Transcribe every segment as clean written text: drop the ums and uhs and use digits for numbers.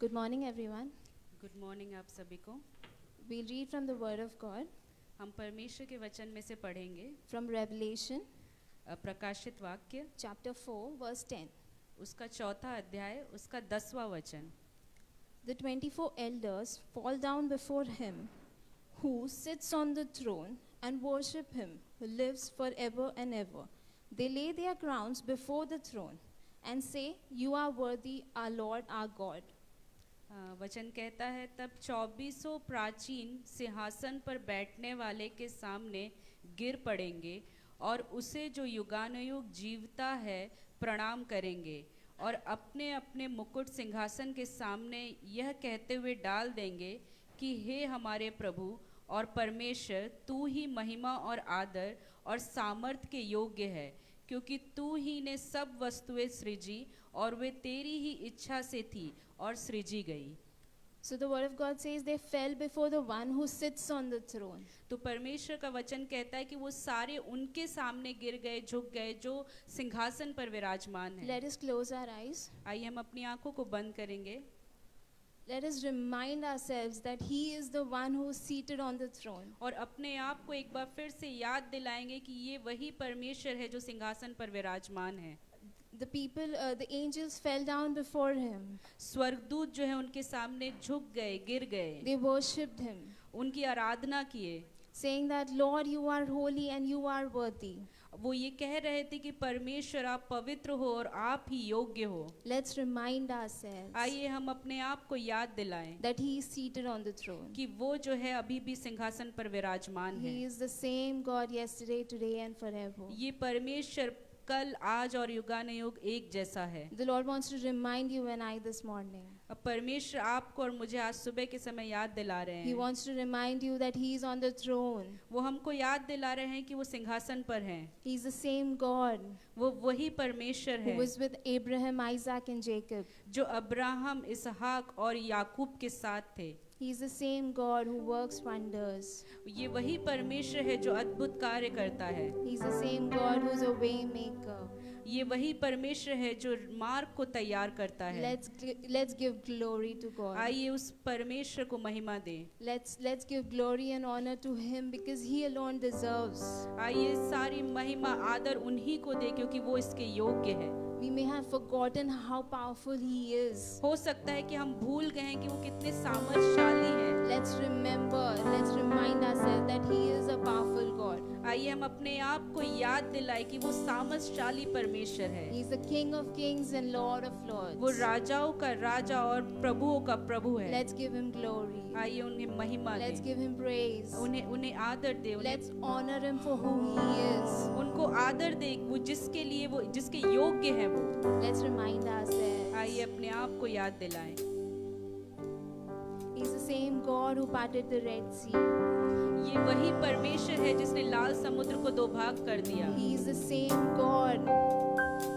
Good morning, everyone. Good morning आप सभी को। We'll read from the Word of God हम परमेश्वर के वचन में से पढ़ेंगे from Revelation प्रकाशित वाक्य chapter 4, verse 10. उसका चौथा अध्याय उसका 10वां वचन। The 24 elders fall down before him who sits on the throne and worship him who lives forever and ever. They lay their crowns before the throne and say, "You are worthy, our Lord, our God." वचन कहता है, तब 2400 प्राचीन सिंहासन पर बैठने वाले के सामने गिर पड़ेंगे और उसे जो युगानुयुग जीवता है प्रणाम करेंगे और अपने अपने मुकुट सिंहासन के सामने यह कहते हुए डाल देंगे कि हे हमारे प्रभु और परमेश्वर, तू ही महिमा और आदर और सामर्थ के योग्य है, क्योंकि तू ही ने सब वस्तुएं सृजी और वे तेरी ही इच्छा से थी और सृजी गई। So the Word of God says they fell before the one who sits on the throne. तो परमेश्वर का वचन कहता है कि वो सारे उनके सामने गिर गए, झुक गए, जो सिंहासन पर विराजमान है। Let us close our eyes. आइए हम अपनी आंखों को बंद करेंगे। Let us remind ourselves that He is the one who is seated on the throne. और अपने आप को एक बार फिर से याद दिलाएंगे कि ये वही परमेश्वर है जो सिंहासन पर विराजमान है। The angels fell down before Him. स्वर्गदूत जो है उनके सामने झुक गए, गिर गए, They worshipped Him, उनकी आराधना किए, saying that, "Lord, you are holy and you are worthy." वो ये कह रहे थे कि परमेश्वर आप पवित्र हो और आप ही योग्य हो। Let's remind ourselves आइए हम अपने आप को याद दिलाएं that He is seated on the throne. कि वो जो है अभी भी सिंहासन पर विराजमान है। He is the same God yesterday, today and forever. ये परमेश्वर कल, आज और युगानुयुग एक जैसा है। The Lord wants to remind you and I this morning. अब परमेश्वर आपको और मुझे आज सुबह के समय याद दिला रहे He हैं। wants to remind you that He is on the throne. वो हमको याद दिला रहे हैं कि वो सिंहासन पर हैं। He is the same God वो वही परमेश्वर who है was with Abraham, Isaac and Jacob. जो अब्राहम, इसहाक और याकूब के साथ थे। He is the same God who works wonders. ये वही परमेश्वर है जो अद्भुत कार्य करता है। He is the same God who is a way maker. ये वही परमेश्वर है जो मार्ग को तैयार करता है। Let's give glory to God. आइए उस परमेश्वर को महिमा दें। Let's give glory and honor to Him because He alone deserves. आइए सारी महिमा आदर उन्हीं को दे क्योंकि वो इसके योग्य है। We may have forgotten how powerful He is. हो सकता है कि हम भूल गए हैं कि वो कितने सामर्थ्यशाली हैं। Let's remind ourselves that He is a powerful God. आइए हम अपने आप को याद दिलाएं कि वो सामर्थ्यशाली परमेश्वर है। He is the King of Kings and Lord of Lords. वो राजाओं का राजा और प्रभुओं का प्रभु है। Let's give Him glory. आइए उन्हें महिमा Let's दें, give Him praise. उन्हें आदर दे, Let's honor Him for who He is. उनको आदर दे वो जिसके लिए वो जिसके योग्य है वो। Let's remind ourselves. आइए अपने आप को याद दिलाएं। He's the same God who parted the Red Sea. ये वही परमेश्वर है जिसने लाल समुद्र को दो भाग कर दिया। He is the same God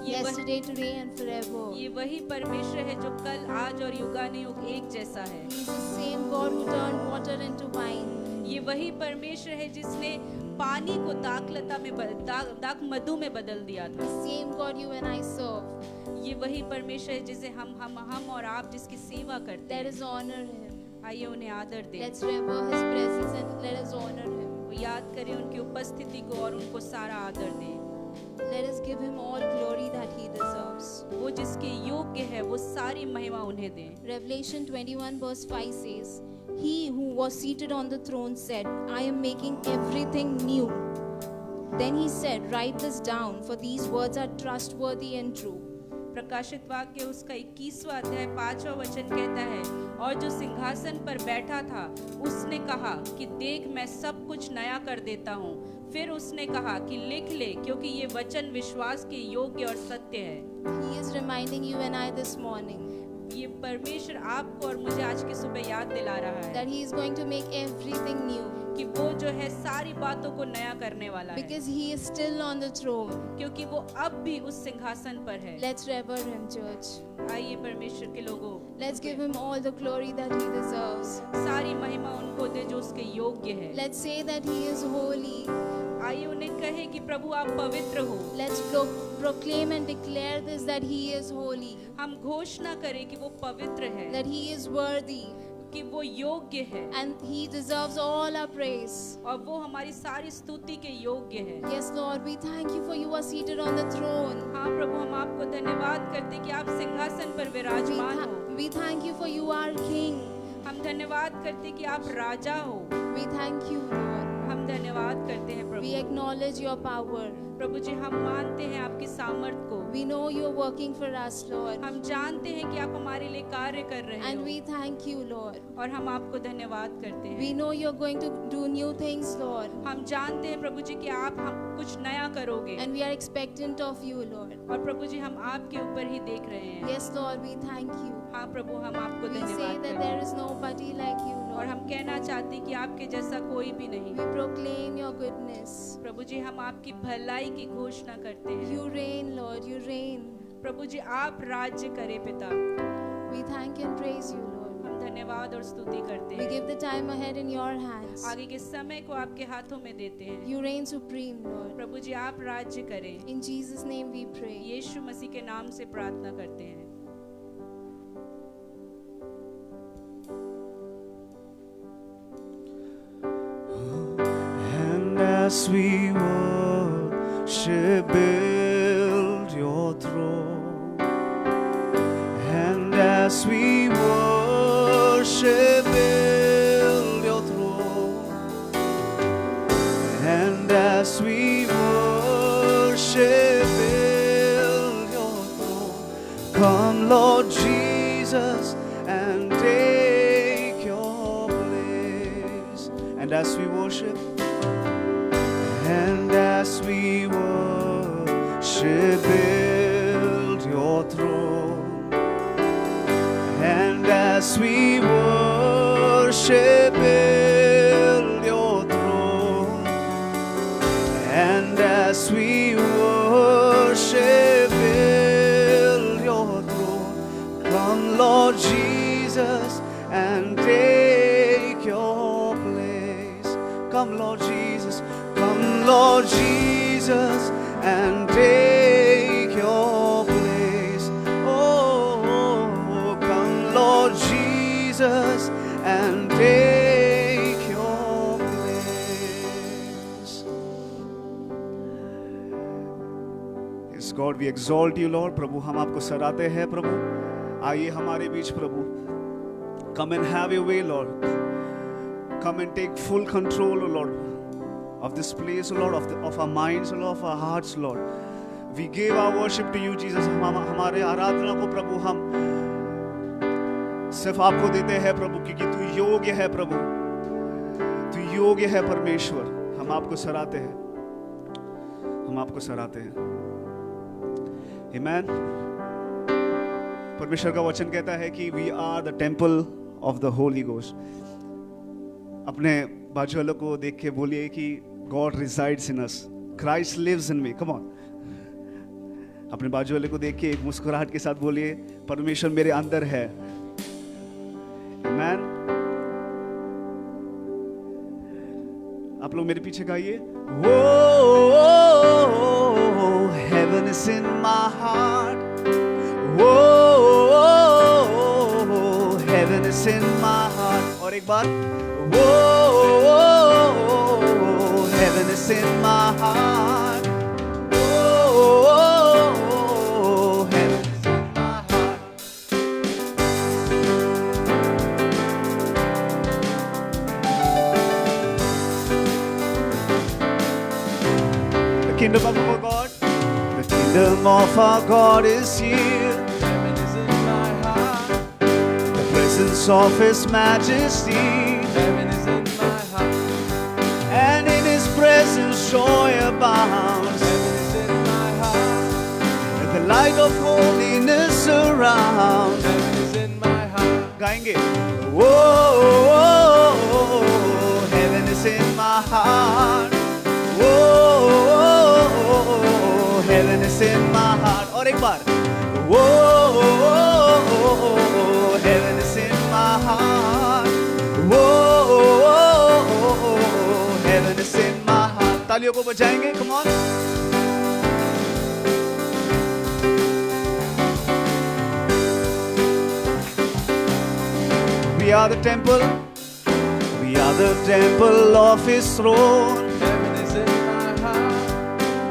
ये yesterday, today and forever. वही परमेश्वर है जो कल, आज और युगानुयुग एक जैसा है। He is the same God who turned water into wine. ये वही परमेश्वर है जिसने पानी को दाखलता में दाख मधु में बदल दिया The था। same God you and I serve. ये वही परमेश्वर है जिसे हम और आप जिसकी सेवा करते Let हैं। us honor Him. आइए उन्हें आदर दें। Let's revere His presence and let us honor Him. वो याद करें उनकी उपस्थिति को और उनको सारा आदर दें। Let us give Him all glory that He deserves. वो जिसके योग्य है वो सारी महिमा उन्हें दें। Revelation 21 verse 5 says, "He who was seated on the throne said, I am making everything new." Then He said, "Write this down, for these words are trustworthy and true." प्रकाशित वाक्य उसका 21वां अध्याय 5वां वचन कहता है, और जो सिंहासन पर बैठा था उसने कहा कि देख मैं सब कुछ नया कर देता हूँ। फिर उसने कहा कि लिख ले, क्योंकि ये वचन विश्वास के योग्य और सत्य है। He is reminding you and I this morning ये परमेश्वर आपको और मुझे आज की सुबह याद दिला रहा है that He is going to make everything new कि वो जो है सारी बातों को नया करने वाला है, because He is still on the throne. क्योंकि वो अब भी उस सिंहासन पर है। Let's revere Him, church. आइए परमेश्वर के लोगों, Let's give Him all the glory that He deserves. सारी महिमा उनको दे जो उसके योग्य है। Let's say that He is holy. आइए उन्हें कहे कि प्रभु आप पवित्र हो। Let's proclaim and declare this, that He is holy, हम घोषणा करें कि वो पवित्र है, that He is worthy, कि वो योग्य है and He deserves all our praise. और वो हमारी सारी स्तुति के योग्य है। Yes, Lord, we thank you for you are seated on the throne. हाँ प्रभु, हम आपको धन्यवाद करते कि आप सिंहासन पर विराजमान हो। We thank you for you are King. हम धन्यवाद करते कि आप राजा हो। We thank you, Lord. हम धन्यवाद करते हैं We Prabhu. acknowledge your power. प्रभु जी, हम मानते हैं आपकी सामर्थ को। We know you're working for us, Lord. हम जानते हैं कि आप हमारे लिए कार्य कर रहे And हो we thank you, Lord. और हम आपको धन्यवाद करते We हैं। know you're going to do new things, Lord. हम जानते हैं प्रभु जी कि आप हम कुछ नया करोगे And we are expectant of you, Lord. और प्रभु जी हम आपके ऊपर ही देख रहे हैं। Yes, Lord, we thank you. हाँ प्रभु, हम आपको We say धन्यवाद that करते there हैं is nobody like you, और Lord. हम कहना चाहते हैं कि आपके जैसा कोई भी नहीं। We proclaim your goodness. प्रभु जी, हम आपकी भलाई की घोषणा करते हैं। You reign, Lord, you reign. प्रभु जी, आप राज्य करें पिता। We thank and praise you, Lord. हम धन्यवाद और स्तुति करते We हैं। give the time ahead in your hands. आगे के समय को आपके हाथों में देते हैं। You reign supreme, Lord. प्रभु जी, आप राज्य करें। In Jesus' name we pray. यीशु मसीह के नाम से प्रार्थना करते हैं। And as we worship, build your throne. And as we worship, build your throne. And as we worship, build your throne. Come, Lord Jesus, and take your place. And as we worship, and as we worship, build your throne. And as we worship, build your throne. And as we worship, build your throne. Come, Lord Jesus, and take your place. Come, Lord Jesus. Come, Lord Jesus, and take your place. Oh, come, Lord Jesus, and take your place. Yes, God, we exalt you, Lord. प्रभु, हम आपको सराहते हैं प्रभु। आइए हमारे बीच प्रभु। Come and have your way, Lord. Come and take full control, O Lord, of this place, O Lord, of our minds, O Lord, of our hearts, Lord. We give our worship to you, Jesus. हमारे आराधना को प्रभु हम सिर्फ आपको देते हैं प्रभु, क्योंकि तू योग्य है प्रभु, तू योग्य है परमेश्वर। हम आपको सराहते हैं, हम आपको सराहते हैं। आमीन। परमेश्वर का वचन कहता है कि we are the temple of the Holy Ghost. अपने बाजू वालों को देख के बोलिए कि God resides in us. Christ lives in me. Come on. अपने बाजू वाले को देख के एक मुस्कुराहट के साथ बोलिए, परमेश्वर मेरे अंदर है। Amen. आप लोग मेरे पीछे गाइए। Oh, heaven is in my heart. Oh, heaven is in my heart. और एक बार, oh, heaven is in my heart. Oh, heaven is in my heart. The kingdom of our God, the kingdom of our God is here. Heaven is in my heart. The presence of His Majesty, Heaven is in my heart. and in His presence joy abounds. Heaven is in my heart. And the light of holiness surrounds. Heaven is in my heart. गाएंगे, oh, heaven is in my heart. Oh, heaven is in my heart. और एक बार, oh, heaven is in my heart. Oh, heaven is in my heart. तालियों तालियों को बजाएंगे, come on. We are the temple, we are the temple of His throne, Heaven is in my heart.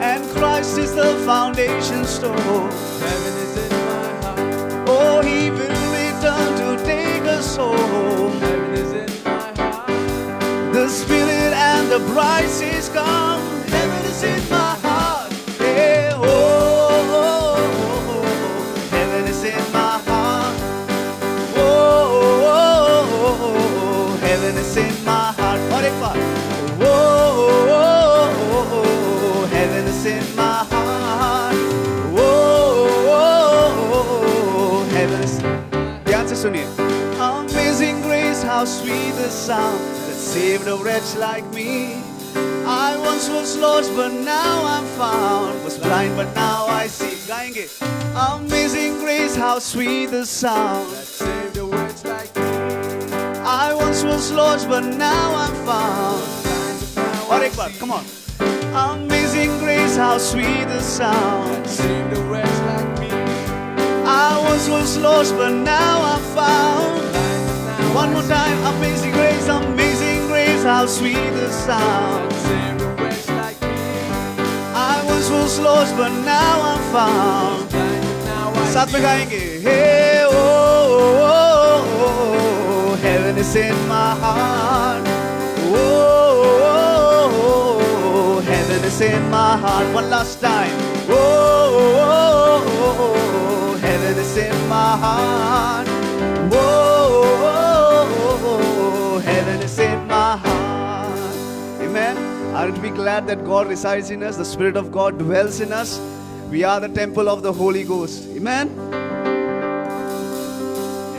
and Christ is the foundation stone. Heaven is in my heart. Oh, He will return to take us home. Heaven is in my heart. The Spirit and the bride says, come. Heaven is in my heart. Hey, oh, oh, oh, oh. Heaven is in my heart. Oh, oh, oh, oh. Heaven is in my heart. और एक बार. Oh, oh, oh, oh. Heaven is in my heart. Oh, oh, oh. Heaven is. ध्यान से सुनिए. Amazing grace, how sweet the sound that saved a wretch like me. I once was lost, but now I'm found. Was blind, but now I see. गाएंगे. Amazing grace, how sweet the sound. Save the words like me. I once was lost, but now I'm found. और एक बार, come on. Amazing grace, how sweet the sound. Save the words like me. I once was lost, but now I'm found. One more time. Amazing grace, how sweet the sound. Save the words like me. I once was lost, but now I'm found. Now I साथ में गाएंगे. Hey, oh, oh, oh, oh, heaven is in my heart. Oh, oh, oh, heaven is in my heart. One last time. Oh, oh, oh, oh, heaven is in my heart. Oh, oh, oh, heaven is in my heart. Amen. Aren't we glad that God resides in us? The Spirit of God dwells in us. We are the temple of the Holy Ghost. Amen.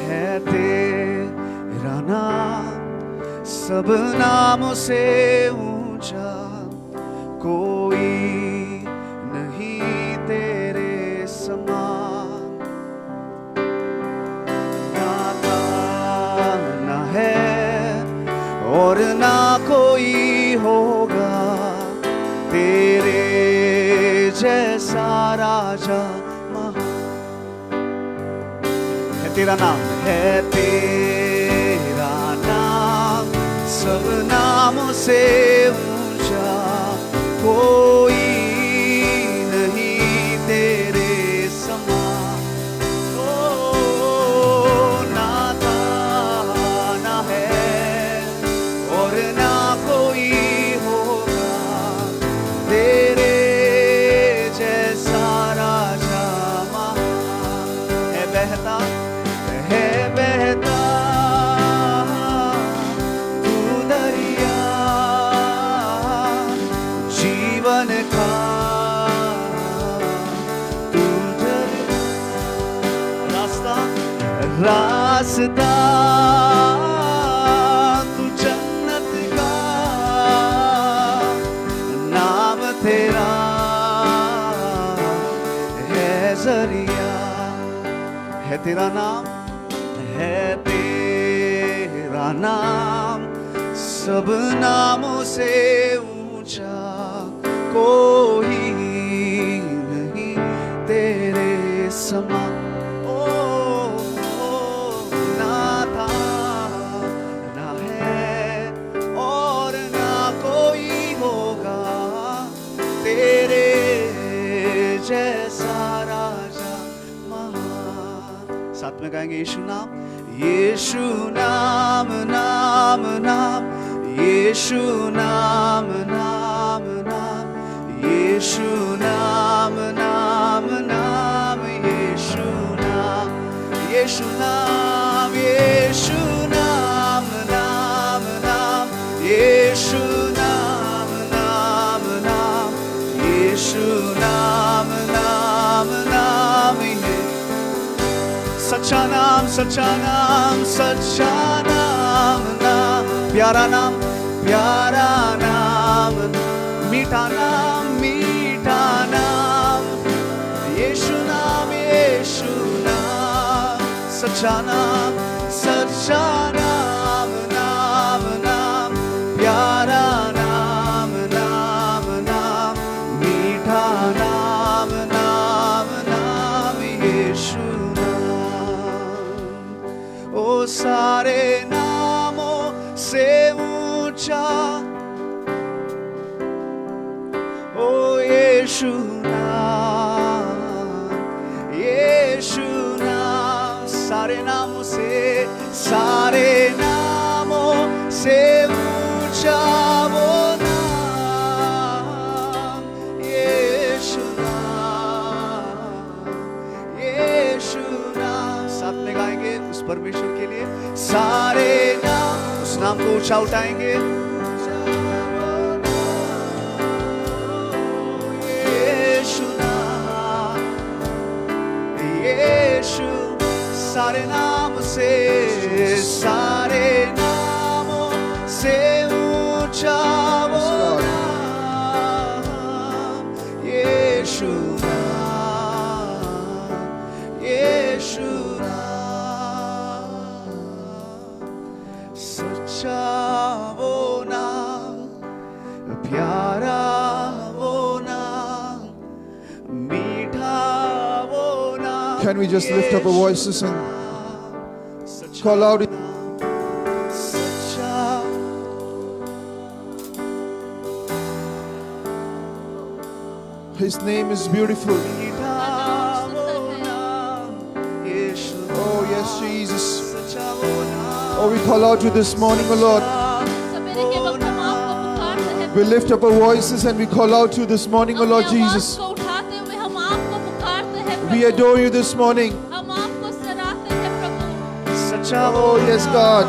है तेरा नाम सब नामों से ऊंचा, कोई नहीं तेरे समान. नाता ना है और ना कोई होगा तेरे जैसा राजा महान. है तेरा नाम, है तेरा नाम सब नामों से ऊंचा, कोई नहीं तेरे समान. ओ नाता ना है और ना कोई होगा तेरे जैसा राजा महान. है बहता तू दरिया जीवन का, तू रास्ता रास्ता तू जन्नत का, नाम तेरा है जरिया. है तेरा नाम, है तेरा नाम सब नामों से ऊंचा, कोई नहीं तेरे समान. ना था ना है और ना कोई होगा तेरे जैसा राजा महान. साथ में गाएंगे यीशु नाम, यीशु नाम नाम नाम, यीशु नाम नाम नाम, यीशु नाम नाम नाम, यीशु नाम, यीशु नाम, यीशु नाम नाम नाम, यीशु नाम नाम नाम, यीशु नाम नाम नाम. सच्चा नाम, सच्चा नाम, सच्चा नाम नाम, प्यारा नाम, प्यारा नाम, मीठा नाम, मीठा नाम, यीशु नाम, यीशु नाम. सच्चा नाम, सच्चा नाम नाम नाम, प्यारा नाम नाम नाम. ऊंचा ओ यीशु नाम सारे नामों से ऊंचा वो नाम यीशु नाम साथ में गाएंगे उस परमेश्वर के लिए सारे नाम उस नाम को ऊंचा उठाएंगे यीशु सारे नामों से ऊंचा वो नाम यीशु नाम सच्चा वो नाम प्यारा वो नाम मीठा वो नाम Can we just lift up our voices and call out? His name is beautiful. Oh yes, Jesus. Oh, we call out to you this morning, oh Lord. सवेरे के वक्त हम आपको पुकारते हैं We lift up our voices and we call out to you this morning, oh Lord अपनी आवाज Jesus. को उठाते हुए हम आपको पुकारते हैं We Prabhu adore you this morning. हम आपको सराहते हैं प्रभु Oh yes, God.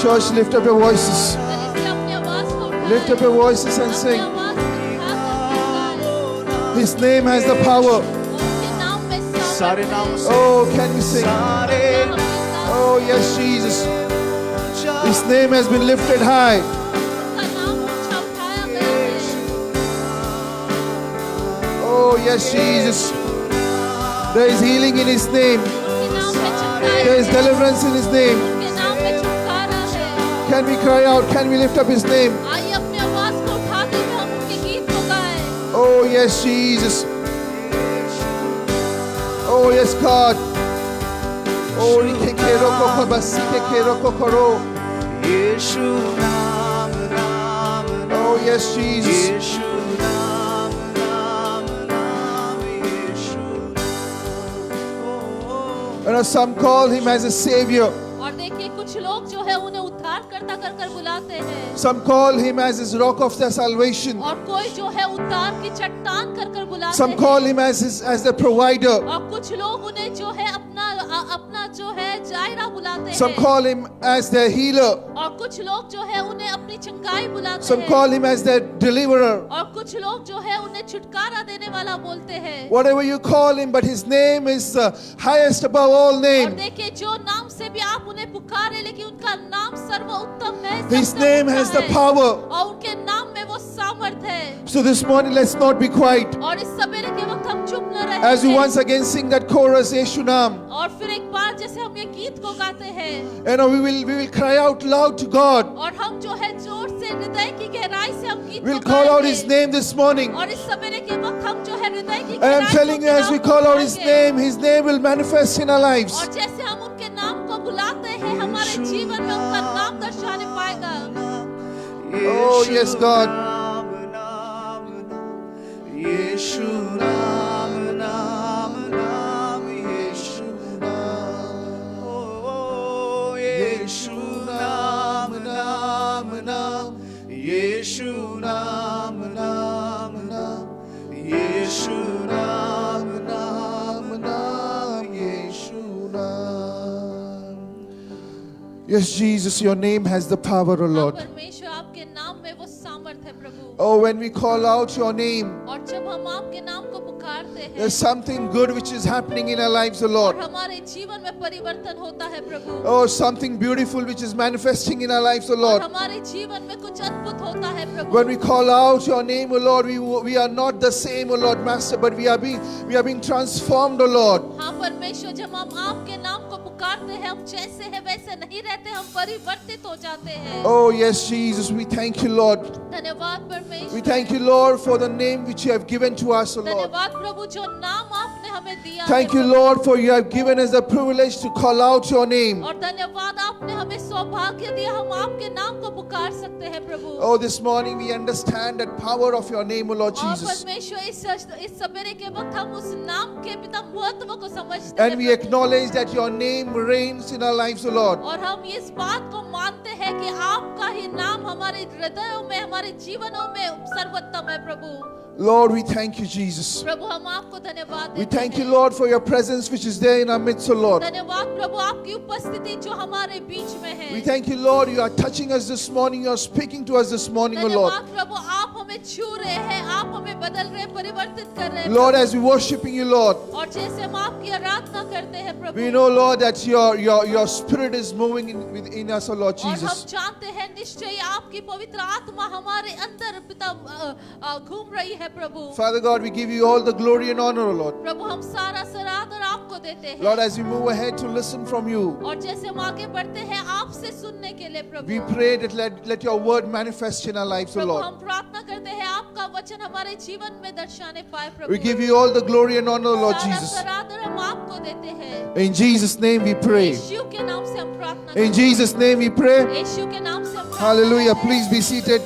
Church, lift up your voices. इसलिए अपनी आवाज को उठाएं Lift up your voices and अपनी sing. आवाज को उठाकर पुकारें His name has the power. उसके नाम में सारे सामर्थ नामों है से Oh, can you sing? Oh yes, Jesus. His name has been lifted high. उसका नाम ऊंचा उठाया गया है Oh yes, Jesus. There is healing in His name. उसके नाम में छुटकारा There is है deliverance in His name. उसके नाम में छुटकारा है Can we cry out? Can we lift up His name? आइए अपनी आवाज को उठाते हुए हम उनके गीत को गाएं Oh yes, Jesus. Oh yes, God. Oh, rikekero kokobasi kekero kokoro. यीशु नाम Oh yes, Jesus. यीशु नाम यीशु And some call Him as a Savior. और देखिए कुछ लोग जो है उन्हें उद्धारकर्ता कर कर बुलाते हैं Some call Him as His rock of their salvation. और कोई जो है उद्धार की चट्टान कर कर बुलाते Some हैं call Him as the provider. और कुछ लोग उन्हें जो है अपना जो है जायरा बुलाते Some हैं call Him as their healer. और कुछ लोग जो है उन्हें अपनी चंगाई बुलाते Some हैं call Him as their deliverer. और कुछ लोग जो है उन्हें छुटकारा देने वाला बोलते हैं Whatever you call Him, but His name is highest above all और name. देखिए जो नाम से भी आप उन्हें पुकारे लेकिन उनका नाम सर्वोत्तम है His सबसे name ऊंचा has the है। power. और उनके नाम में वो सामर्थ है So this morning, let's not be quiet. और इस सवेरे के वक्त हम चुप न As we रहें once again sing that chorus, Yeshu Nam. और फिर एक बार जैसे हम ये गीत को गाते हैं And we will cry out loud to God. और हम जो है जोर से हृदय की गहराई से हम गीत We'll को call out गाएंगे। His name this morning. और इस सवेरे के वक्त हम जो है हृदय की And I'm गहराई telling you, से as we नाम call को out His बुलाएंगे। His name will manifest in our lives. और जैसे हम उनके नाम को बुलाते हैं हमारे जीवन में उनका नाम दर्शाने पाएगा Oh, yes, God. यीशु नाम यीशु नाम ओ यीशु नाम यीशु नाम यीशु नाम Yeshu Nam. Yes, Jesus, your name has the power, O हाँ, Lord. परमेश्वर आपके नाम में वो सामर्थ है प्रभु Oh, when we call out your name, और जब हम आपके नाम को पुकारते हैं there's something good which is happening in our lives, O और Lord. हमारे जीवन में परिवर्तन होता है प्रभु Oh, something beautiful which is manifesting in our lives, O और Lord. हमारे जीवन में कुछ अद्भुत होता है प्रभु When we call out your name, O Lord, we are not the same, O Lord, Master, but we are being transformed, O Lord. हाँ परमेश्वर जब हम आपके नाम को पुकारते हैं हम जैसे हैं वैसे नहीं रहते हम परिवर्तित हो जाते हैं Oh, yes, Jesus, we thank you, Lord. धन्यवाद We परमेश्वर thank you, Lord, for the name which you have given to us, O Lord. धन्यवाद प्रभु जो नाम आपने हमें दिया Thank है you, Lord, for you have given us the privilege to call out your name. और धन्यवाद आप आपने हमें सौभाग्य दिया, हम आपके नाम को पुकार सकते हैं प्रभु। Oh, this morning we understand that power of your name, O Lord और Jesus. परमेश्वर इस सवेरे के वक्त हम उस नाम के पिता महत्व को समझते And हैं we Prabhu. acknowledge that your name reigns in our lives, O Lord. और हम इस बात को मानते हैं कि आपका ही नाम हमारे हृदयों में, हमारे जीवनों में सर्वोत्तम है प्रभु। Lord, we thank you, Jesus. प्रभु हम आपको धन्यवाद We देते thank you, हैं। Lord, for your presence which is there in our midst, O Lord. धन्यवाद प्रभु आपकी उपस्थिति जो हमारे बीच में है। We thank you, Lord, you are touching us this morning, you are speaking to us this morning, O Lord. धन्यवाद प्रभु आप हमें छू रहे हैं, आप हमें बदल रहे हैं, परिवर्तित कर रहे हैं Lord, Prabhu. as we worshiping you, Lord, और जैसे हम आपकी आराधना करते हैं प्रभु, we know, Lord, that your spirit is moving within us, O Lord और हम Jesus. जानते हैं निश्चय ही आपकी पवित्र आत्मा हमारे अंदर पिता घूम रही है प्रभु। Father God, we give you all the glory and honor, O Lord. प्रभु हम सारा सरादर आपको देते हैं। Lord, as we move ahead to listen from you, और जैसे हम आगे बढ़ते हैं आपसे सुनने के लिए प्रभु, we pray that let your word manifest in our lives, O Prabhu Lord. हम प्रार्थना करते हैं आपका वचन हमारे जीवन में दर्शाने पाए प्रभु। We give you all the glory and honor, Lord सारा Jesus. सरादर हम आपको देते हैं। In Jesus' name we pray. यीशु के नाम से हम प्रार्थना In करते Jesus' name we pray. हैं। यीशु के नाम से हम प्रार्थना Hallelujah. करते हैं। Please be seated.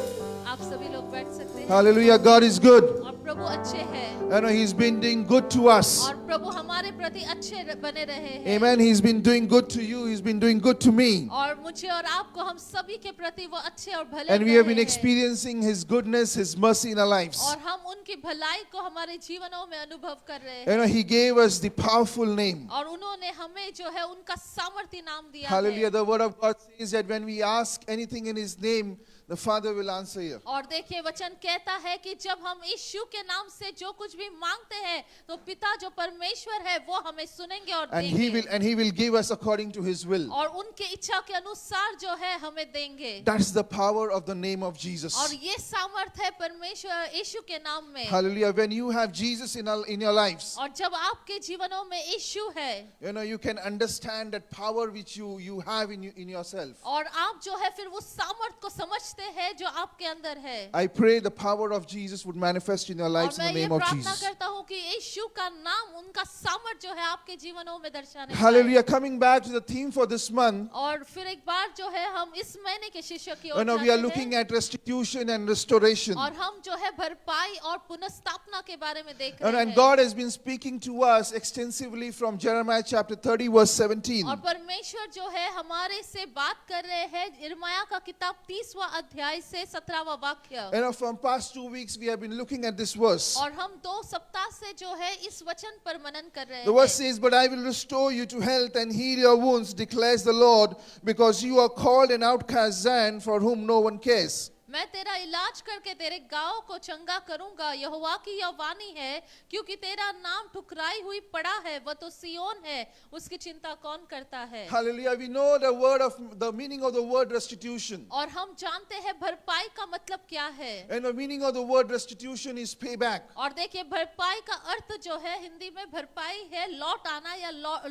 आप सभी लोग बैठ सकते हैं। Hallelujah. God is good. और प्रभु अच्छे हैं, I know He's been doing good to us. और प्रभु हमारे प्रति अच्छे बने रहे हैं। Amen. He's been doing good to you. He's been doing good to me. और मुझे और आपको हम सभी के प्रति वो अच्छे और भले And we have been रहे हैं। experiencing His goodness, His mercy in our lives. और हम उनकी भलाई को हमारे जीवनों में अनुभव कर रहे You हैं। know, He gave us the powerful name. और उन्होंने हमें जो है उनका सामर्थ्य नाम दिया Hallelujah. है। The word of God says that when we ask anything in His name, the Father will answer you. और देखिए वचन कहता है कि जब हम यीशु के नाम से जो कुछ भी मांगते हैं तो पिता जो परमेश्वर है वो हमें सुनेंगे और And देंगे। He will give us according to His will. और उनके इच्छा के अनुसार जो है हमें देंगे। That's the power of the name of Jesus. और ये सामर्थ है परमेश्वर यीशु के नाम में। Hallelujah. When you have Jesus in your lives, और जब आपके जीवनों में यीशु है, you know, you can understand that power which you have in yourself. और आप जो है फिर उस सामर्थ को समझते हैं जो आपके अंदर है। I pray the power of Jesus would manifest in your और lives in मैं the ये name of प्रार्थना Jesus. करता हूँ कि यीशु का नाम, उनका सामर्थ जो है आपके जीवनों में दर्शाने पाए। Hallelujah. Coming back to the theme for this month, और फिर एक बार जो है हम इस महीने के शिष्य की you ore know, we are जाते looking हैं। at restitution and restoration. और हम जो है भरपाई और पुनर्स्थापना के बारे में देख And, रहे and हैं। God has been speaking to us extensively from Jeremiah chapter 30 verse 17. और परमेश्वर जो है हमारे से बात कर रहे हैं यिर्मयाह का किताब 30वां अध्याय से 17वां वाक्य। You know, from past 2 weeks we have been looking at this verse. और हम 2 सप्ताह से जो है इस वचन पर मनन कर रहे The verse हैं। says, "But I will restore you to health and heal your wounds, declares the Lord, because you are called an outcast Zion, for whom no one cares." मैं तेरा इलाज करके तेरे गाँव को चंगा करूंगा, यहोवा की यह वाणी है, क्योंकि तेरा नाम ठुकराई हुई पड़ा है, वह तो सियोन है, उसकी चिंता कौन करता है। Hallelujah. We know the meaning of the word restitution. और हम जानते हैं भरपाई का मतलब क्या है। And the meaning of the word restitution is payback. और देखिए भरपाई का अर्थ जो है हिंदी में भरपाई है लौट आना या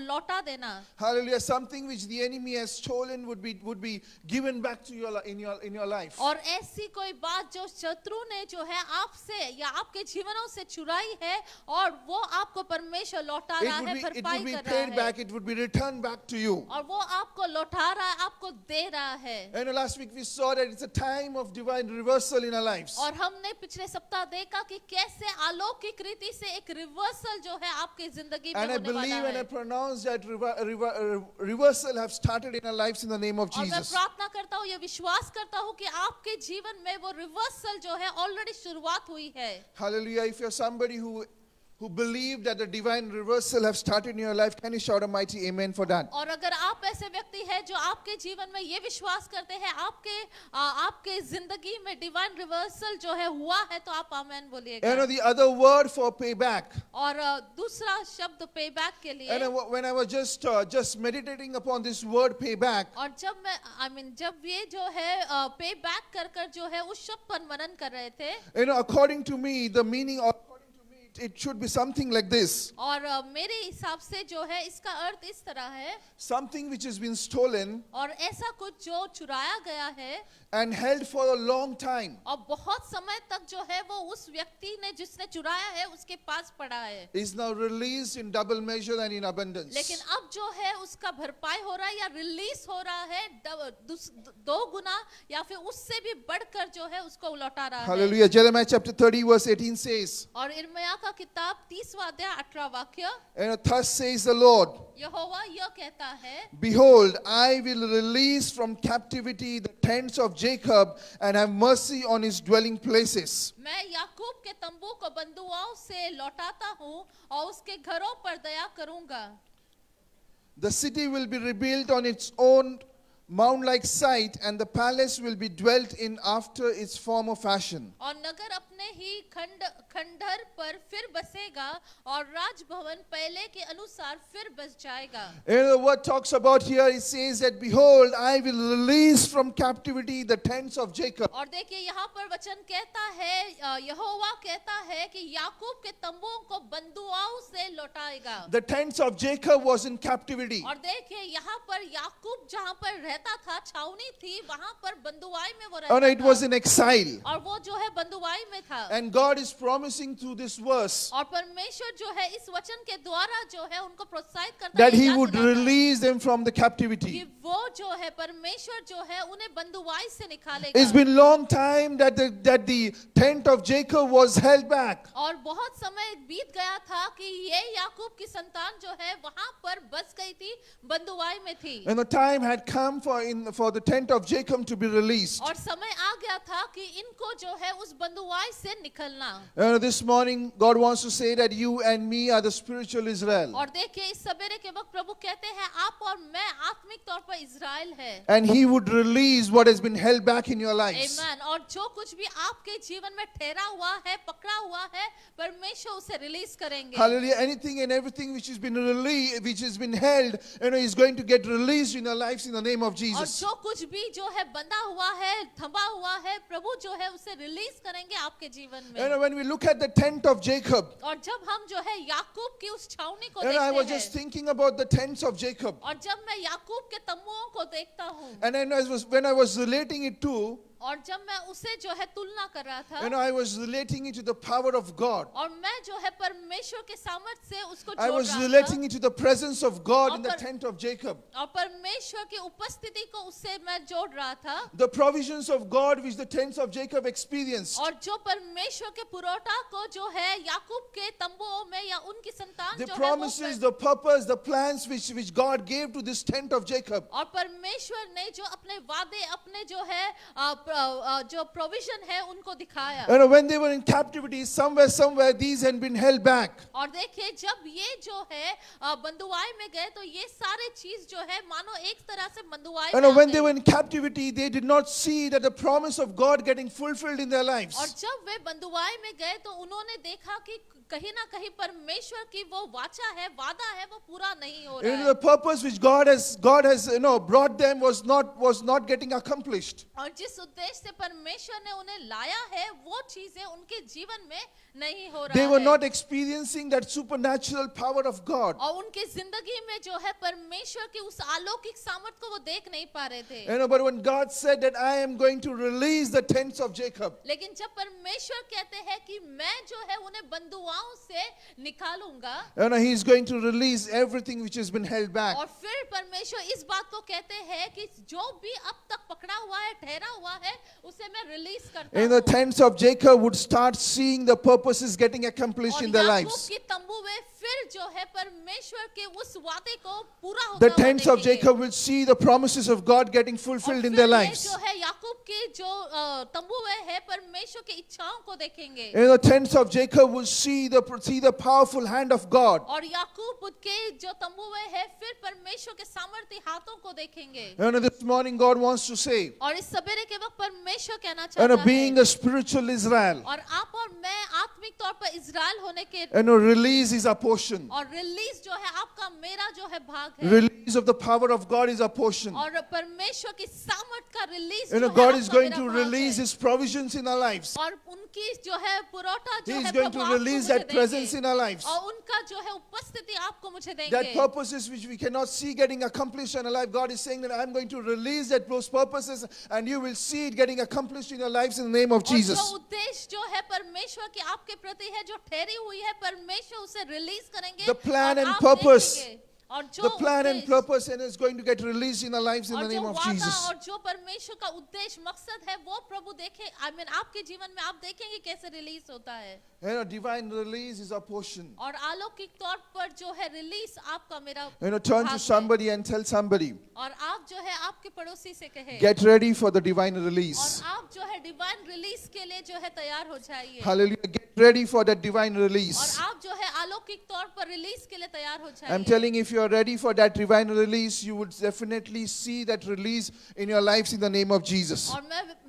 लौटा देना। Hallelujah. Something which the enemy has stolen would be given back to you in your life. और ऐसी कोई बात जो शत्रु ने जो है आपसे या आपके जीवनों से चुराई है और वो आपको परमेश्वर लौटा रहा है, It भरपाई would be कर paid रहा back. है। It would be returned back to you. और वो आपको लौटा रहा है, आपको दे रहा है। And last week we saw that it's a time of divine reversal in our lives. और हमने पिछले सप्ताह देखा कि कैसे अलौकिक रीति से एक रिवर्सल जो है आपकी जिंदगी में And I होने वाला believe and I है। pronounce that reversal have started in our lives in the name of और मैं Jesus. प्रार्थना करता हूँ, ये विश्वास करता हूँ कि आपके जीवन में वो रिवर्सल जो है ऑलरेडी शुरुआत हुई है। Hallelujah. If you're somebody who believe that the divine reversal have started in your life, can you shout a mighty amen for that? और अगर आप ऐसे व्यक्ति हैं जो आपके जीवन में ये विश्वास करते हैं आपके जिंदगी में डिवाइन रिवर्सल जो है हुआ है, तो आप आमेन You know, बोलिएगा। the other word for payback. और दूसरा शब्द पेबैक के लिए, And when I was just meditating upon this word payback, और जब मैं जब ये जो है पेबैक कर जो है उस शब्द पर मनन कर रहे थे, you know, according to me, the meaning of it should be something like this. और मेरे हिसाब से जो है इसका अर्थ इस तरह है, Something which has been stolen और ऐसा कुछ जो चुराया गया है and held for a long time और बहुत समय तक जो है वो उस व्यक्ति ने जिसने चुराया है उसके पास पड़ा है, is now released in double measure and in abundance. लेकिन अब जो है उसका भरपाई हो रहा है या रिलीज हो रहा है दो गुना या फिर उससे भी बढ़कर जो है उसको लौटा रहा है। Hallelujah. Jeremiah chapter 30 verse 18 says, और इर्मिया का किताब 30वां अध्याय 18वां वाक्य, and thus says the Lord, यहोवा यह कहता है, behold, I will release from captivity the tents of Jacob and have mercy on his dwelling places. मैं याकूब के तंबू को बंधुआओं से लौटाता हूँ और उसके घरों पर दया करूंगा। The city will be rebuilt on its own mound-like site, and the palace will be dwelt in after its former fashion. और नगर अपने ही खंडहर पर फिर बसेगा और राजभवन पहले के अनुसार फिर बस जाएगा। And the word talks about here, it says that, behold, I will release from captivity the tents of Jacob. और देखिए यहाँ पर वचन कहता है, यहोवा कहता है कि याकूब के तंबुओं को बंधुआओं से लौटाएगा। The tents of Jacob was in captivity. और देखिए यहाँ पर याकूब जहाँ पर रहता था, छावनी थी, वहाँ पर बंधुआई में वो रहता And it था। was in exile. और वो जो है बंधुआई में था। And God is promising through this verse और परमेश्वर जो है इस वचन के द्वारा जो है उनको प्रोत्साहित करता that है, he याद would दिलाता है release them from the कि captivity. वो जो है परमेश्वर जो है उन्हें बंधुआई से निकालेगा। It's been long time that the tent of Jacob was held back. और बहुत समय बीत गया था कि ये याकूब की संतान जो है वहां पर बस गई थी, बंधुआई में थी। And the time had come for the tent of Jacob to be released. और समय आ गया था कि इनको जो है उस बंधुआई से निकलना। This morning, God wants to say that you and me are the spiritual Israel. और देखिए इस सवेरे के वक्त प्रभु कहते हैं आप और मैं आत्मिक तौर पर इज़राइल है। And he would release what has been held back in your lives. Amen। और जो कुछ भी आपके जीवन में ठहरा हुआ है, पकड़ा हुआ है, परमेश्वर उसे रिलीज करेंगे। Hallelujah. Anything and everything which has been released, which has been held, is going to get released in your lives in the name of और Jesus. जो कुछ भी जो है बंधा हुआ है, थमा हुआ है, प्रभु जो है उसे रिलीज करेंगे आपके जीवन में। When we look at the tent of Jacob, और जब हम जो है याकूब की उस छावनी को I was देखते just हैं, thinking about the tents of Jacob. और जब मैं याकूब के तंबुओं को देखता हूँ, And then when I was relating it to, और जब मैं उसे जो है तुलना कर रहा था, I was relating it to the power of God. और मैं जो है परमेश्वर के सामर्थ्य से उसको I जोड़ was रहा था, relating it to the presence of God in the और tent of Jacob. और परमेश्वर की उपस्थिति को उससे मैं जोड़ रहा था, The provisions of God which the tents of Jacob experienced. और जो परमेश्वर के पुरोटा को जो है याकूब के तंबुओं में या उनकी संतान The जो है वो promises, the purpose, the plans which God gave to this tent of Jacob. और परमेश्वर ने जो अपने वादे, अपने जो है जो प्रोविजन है उनको दिखाया। When they were in captivity, somewhere these had been held back. और देखिए जब ये जो है बंधुआई में गए तो ये सारे चीज जो है मानो एक तरह से बंधुआई में When आ they गई। were in captivity, they did not see that the promise of God getting fulfilled in their और lives. जब वे बंधुआई में गए तो उन्होंने देखा कि कहीं ना कहीं परमेश्वर की वो वाचा है, वादा है, वो पूरा नहीं हो रहा The है। purpose which God has brought them was not getting accomplished. और जिस उद्देश्य से परमेश्वर ने उन्हें लाया है वो चीजें उनके जीवन में नहीं हो They रहा were है। not experiencing that supernatural power of God. और उनकी जिंदगी में जो है परमेश्वर की उस अलौकिक सामर्थ को वो देख नहीं पा रहे थे। But when God said that I am going to release the tents of Jacob, लेकिन जब परमेश्वर कहते हैं कि मैं जो है उन्हें बंधुआओं से निकालूंगा, He is going to release everything which has been held back. और फिर परमेश्वर इस बात को कहते हैं कि जो भी अब तक पकड़ा हुआ है, ठहरा हुआ है, उसे मैं रिलीज करता The हूँ। tents of Jacob would start seeing the purposes getting accomplished और in their याकूब lives. की तंबू में फिर जो है परमेश्वर के उस वादे को पूरा होता The हुआ tents of देखेंगे। Jacob will see the promises of God getting और fulfilled in फिर their ये lives. जो है याकूब की जो तंबू में है परमेश्वर की इच्छाओं को देखेंगे। The tents of Jacob will see the powerful hand of God. और याकूब के जो तंबू में है फिर परमेश्वर के सामर्थ्य हाथों को देखेंगे। This morning God wants to say, और इस सवेरे के वक्त परमेश्वर कहना चाहता being है, a spiritual Israel, और आप और मैं आत्मिक तौर पर इज़राइल होने के release is our portion. और रिलीज जो है आपका मेरा जो है भाग है। Release of the power of God is our portion. और परमेश्वर की सामर्थ का release God is going to release His provisions in our lives. और उनकी उनकी जो है पुरोटा जो He is है going प्रभु to आपको release मुझे that presence in देंगे our lives. और उनका जो है उपस्थिति आपको मुझे That देंगे purposes which we cannot see getting accomplished in our life, God is saying that I'm going to release those purposes and you will see it getting accomplished in your lives in the name of और जो Jesus. उद्देश्य जो है परमेश्वर के आपके प्रति है जो ठहरी हुई है परमेश्वर उसे रिलीज करेंगे The plan और and आप purpose. देखेंगे। और जो The plan and उद्देश्य purpose and is going to get released in our lives in और the जो name of वादा Jesus. और जो परमेश्वर का उद्देश्य मकसद है वो प्रभु देखे आपके जीवन में आप देखेंगे कैसे रिलीज होता है Divine release is our portion. और अलौकिक तौर पर जो है रिलीज आपका मेरा Turn भाग to है। somebody and tell somebody, और आप जो है आपके पड़ोसी से कहे get ready for the divine और release. आप जो है डिवाइन रिलीज के लिए जो है तैयार हो जाइए Hallelujah. Get ready for that divine और release. आप जो है अलौकिक तौर पर रिलीज के लिए तैयार हो I'm जाइए telling you, if you are ready for that divine release, you would definitely see that release in your lives in the name of Jesus. और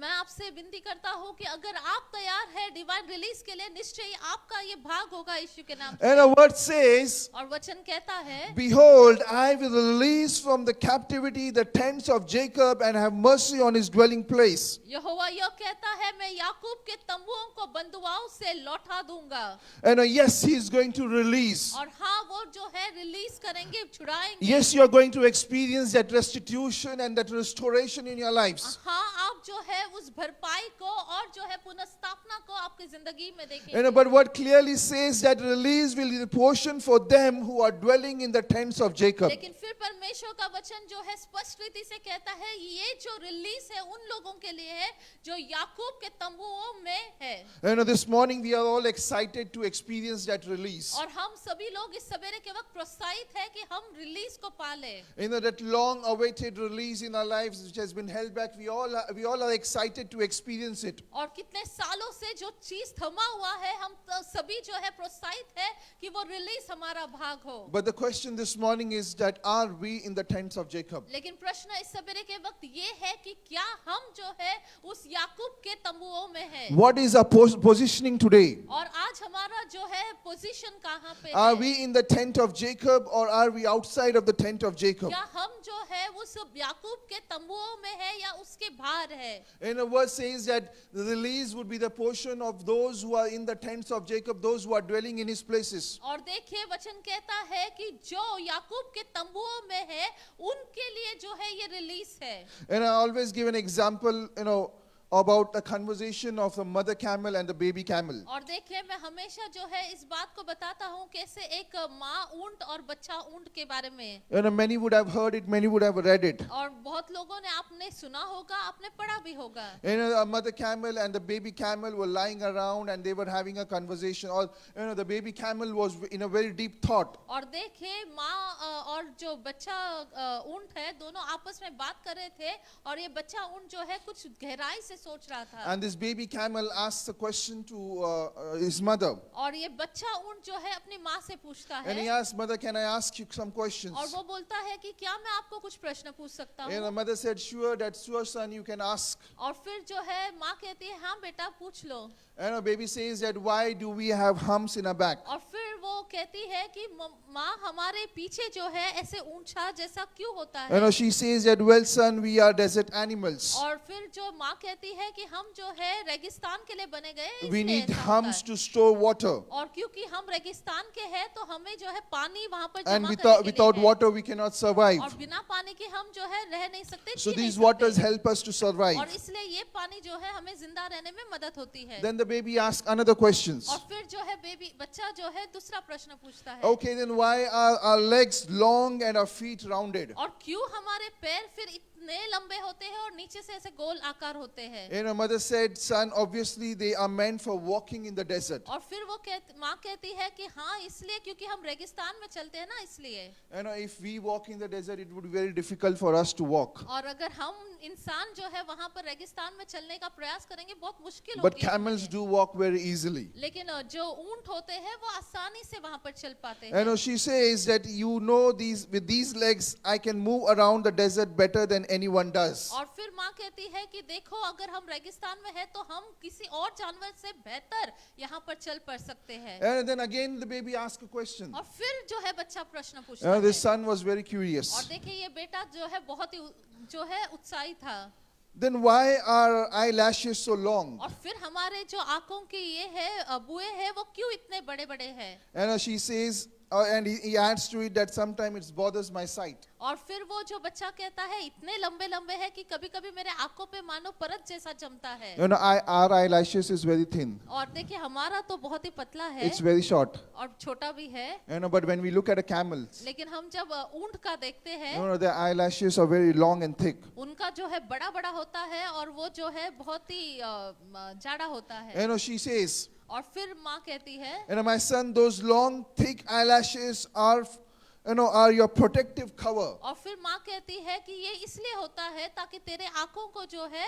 मैं आपसे विनती करता हूँ कि अगर आप तैयार है डिवाइन रिलीज के लिए निश्चय ही आपका ये भाग होगा यीशु के नाम And से the word says, और वचन कहता है behold, I will release from the captivity the tents of Jacob and have mercy on his dwelling place. यहोवा यह कहता है मैं याकूब के तंबुओं को बंधुआओं से लौटा दूंगा And yes, he is going to release. और हाँ वो जो है रिलीज करेंगे छुड़ाएंगे Yes, you are going to experience that restitution and that restoration in your lives. हाँ आप जो है उस भरपाई को और जो है पुनर्स्थापना को आपकी जिंदगी में देखेंगे But what clearly says that release will be the portion for them who are dwelling in the tents of Jacob. लेकिन फिर परमेश्वर का वचन जो है स्पष्ट रीति से कहता है ये जो रिलीज है उन लोगों के लिए है जो याकूब के तंबुओं में है This morning we are all excited to experience that release. और हम सभी लोग इस सवेरे के वक्त प्रोत्साहित है कि हम रिलीज को पाले That long awaited release in our lives which has been held back, we all are excited to experience it. और कितने सालों से जो चीज थमा हुआ है हम सभी जो है प्रोत्साहित है कि वो रिलीज हमारा भाग हो But the question this morning is that are we in the tents of Jacob? लेकिन प्रश्न इस सवेरे के वक्त ये है कि क्या हम जो है उस याकूब के तंबुओं में है What is our positioning today? और आज हमारा जो है पोजीशन कहाँ पे Are है we in the tent of Jacob or are we outside of the tent of Jacob? क्या हम जो है उस याकूब के तंबुओं में है या उसके बाहर है The word says that the release would be the portion of those who are in the tents of Jacob, those who are dwelling in his places. और देखिए वचन कहता है कि जो याकूब के तंबुओं में है उनके लिए जो है ये रिलीज है And I always give an example, about the conversation of the mother camel and the baby camel. और देखिए मैं हमेशा जो है इस बात को बताता हूँ कैसे एक माँ ऊंट और बच्चा ऊंट के बारे में Many would have heard it, many would have read it. और बहुत लोगों ने आपने सुना होगा आपने पढ़ा भी होगा A mother camel and the baby camel were lying around and they were having a conversation. Or the baby camel was in a very deep thought. और देखिए माँ और जो बच्चा ऊंट है दोनों आपस में बात कर रहे थे और ये बच्चा ऊंट जो है कुछ गहराई से सोच रहा था And this baby camel asked a question to his mother. और ये बच्चा ऊंट जो है अपनी माँ से पूछता And he है asked, Mother, can I ask you some questions? और वो बोलता है कि क्या मैं आपको कुछ प्रश्न पूछ सकता And the हूँ mother said, sure, son, you can ask. और फिर जो है माँ कहती है हाँ बेटा पूछ लो And the baby says that why do we have humps in our back? और फिर वो कहती है कि माँ हमारे पीछे जो है ऐसे ऊंचा जैसा क्यों होता है She says that, well, son, we are desert animals. और फिर जो माँ कहती है कि हम जो है रेगिस्तान के लिए बने गए We इसलिए need ऐसा होता humps है। to store water. और क्योंकि हम रेगिस्तान के हैं तो हमें जो है पानी वहाँ पर And जमा करने के without लिए है। water, we cannot survive. और बिना पानी के हम जो है रह नहीं सकते So जी नहीं these waters सकते। help us to survive. और इसलिए ये पानी जो है हमें जिंदा रहने में मदद होती है Then the baby asks another questions. और फिर जो है बेबी बच्चा जो है दूसरा प्रश्न पूछता है Okay, then why are our legs long and our feet rounded? और क्यों हमारे पैर फिर इतने लंबे होते हैं और नीचे से ऐसे गोल आकार होते हैं And her mother said, son, obviously they are meant for walking in the desert. और फिर वो माँ कहती है कि हाँ इसलिए क्योंकि हम रेगिस्तान में चलते हैं ना इसलिए And if we walk in the desert, it would be very difficult for us to walk. और अगर हम इंसान जो है वहाँ पर रेगिस्तान में चलने का प्रयास करेंगे बहुत मुश्किल But होगी camels हमारे। do walk very easily. लेकिन जो ऊंट होते हैं वो आसानी से वहाँ पर चल पाते हैं And she says that with these legs, I can move around the desert better than anyone does. और फिर माँ कहती है कि देखो अगर हम रेगिस्तान में है तो हम किसी और जानवर से बेहतर यहाँ पर चल पड़ सकते हैं And then again the baby asks a question. और फिर जो है बच्चा प्रश्न पूछता है The son was very और curious. देखिए ये बेटा जो है बहुत ही जो है उत्साही था then why are eyelashes so long? और फिर हमारे जो आंखों के ये है बुए हैं वो क्यों इतने बड़े बड़े हैं? And she says, and he adds to it that sometimes it bothers my sight. और फिर वो जो बच्चा कहता है इतने लंबे लंबे हैं कि कभी कभी मेरे आंखों पे मानो परत जैसा जमता है। You know, our eyelashes is very thin. और देखिए हमारा तो बहुत ही पतला है It's very short. और छोटा भी है, You know, but when we look at a camel, लेकिन हम जब ऊंट का देखते हैं you know, their eyelashes are very long and thick. उनका जो है बड़ा बड़ा होता है और वो जो है बहुत ही जाड़ा होता है। You know, she says, और फिर माँ कहती है, you know, my son, those long, thick eyelashes are, you know, are your protective cover. और फिर माँ कहती है कि ये इसलिए होता है ताकि तेरे आंखों को जो है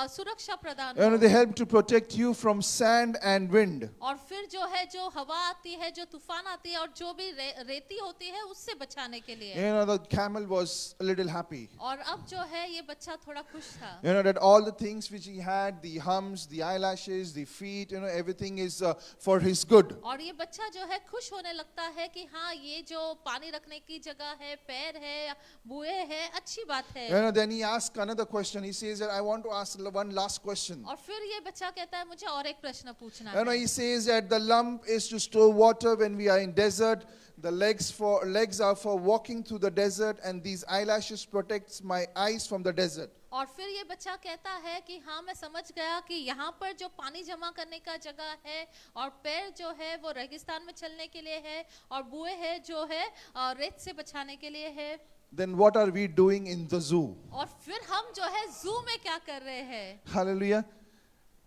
सुरक्षा प्रदान You know, हो। they help to protect you from sand and wind. और फिर जो है जो हवा आती है, जो तूफान आती है और जो भी रेती होती है उससे बचाने के लिए। You know, the camel was a little happy. और अब जो है ये बच्चा थोड़ा खुश था। You know, that all the things which he had, the humps, the eyelashes, the feet, you know, everything is for his good. और ये बच्चा जो है खुश होने लगता है कि हाँ ये जो पानी रखने की जगह है, पैर है, बुए है, अच्छी बात है। You know, then he asks another question. He says that I want to ask one last question. और फिर ये बच्चा कहता है मुझे और एक प्रश्न पूछना You know, है। he says that the lump is to store water when we are in desert. The legs are for walking through the desert, and these eyelashes protects my eyes from the desert. और फिर ये बच्चा कहता है कि हाँ मैं समझ गया कि यहाँ पर जो पानी जमा करने का जगह है और पैर जो है वो रेगिस्तान में चलने के लिए है और बुए है जो है रेत से बचाने के लिए है। Then what are we doing in the zoo? और फिर हम जो है जू में क्या कर रहे हैं? Hallelujah.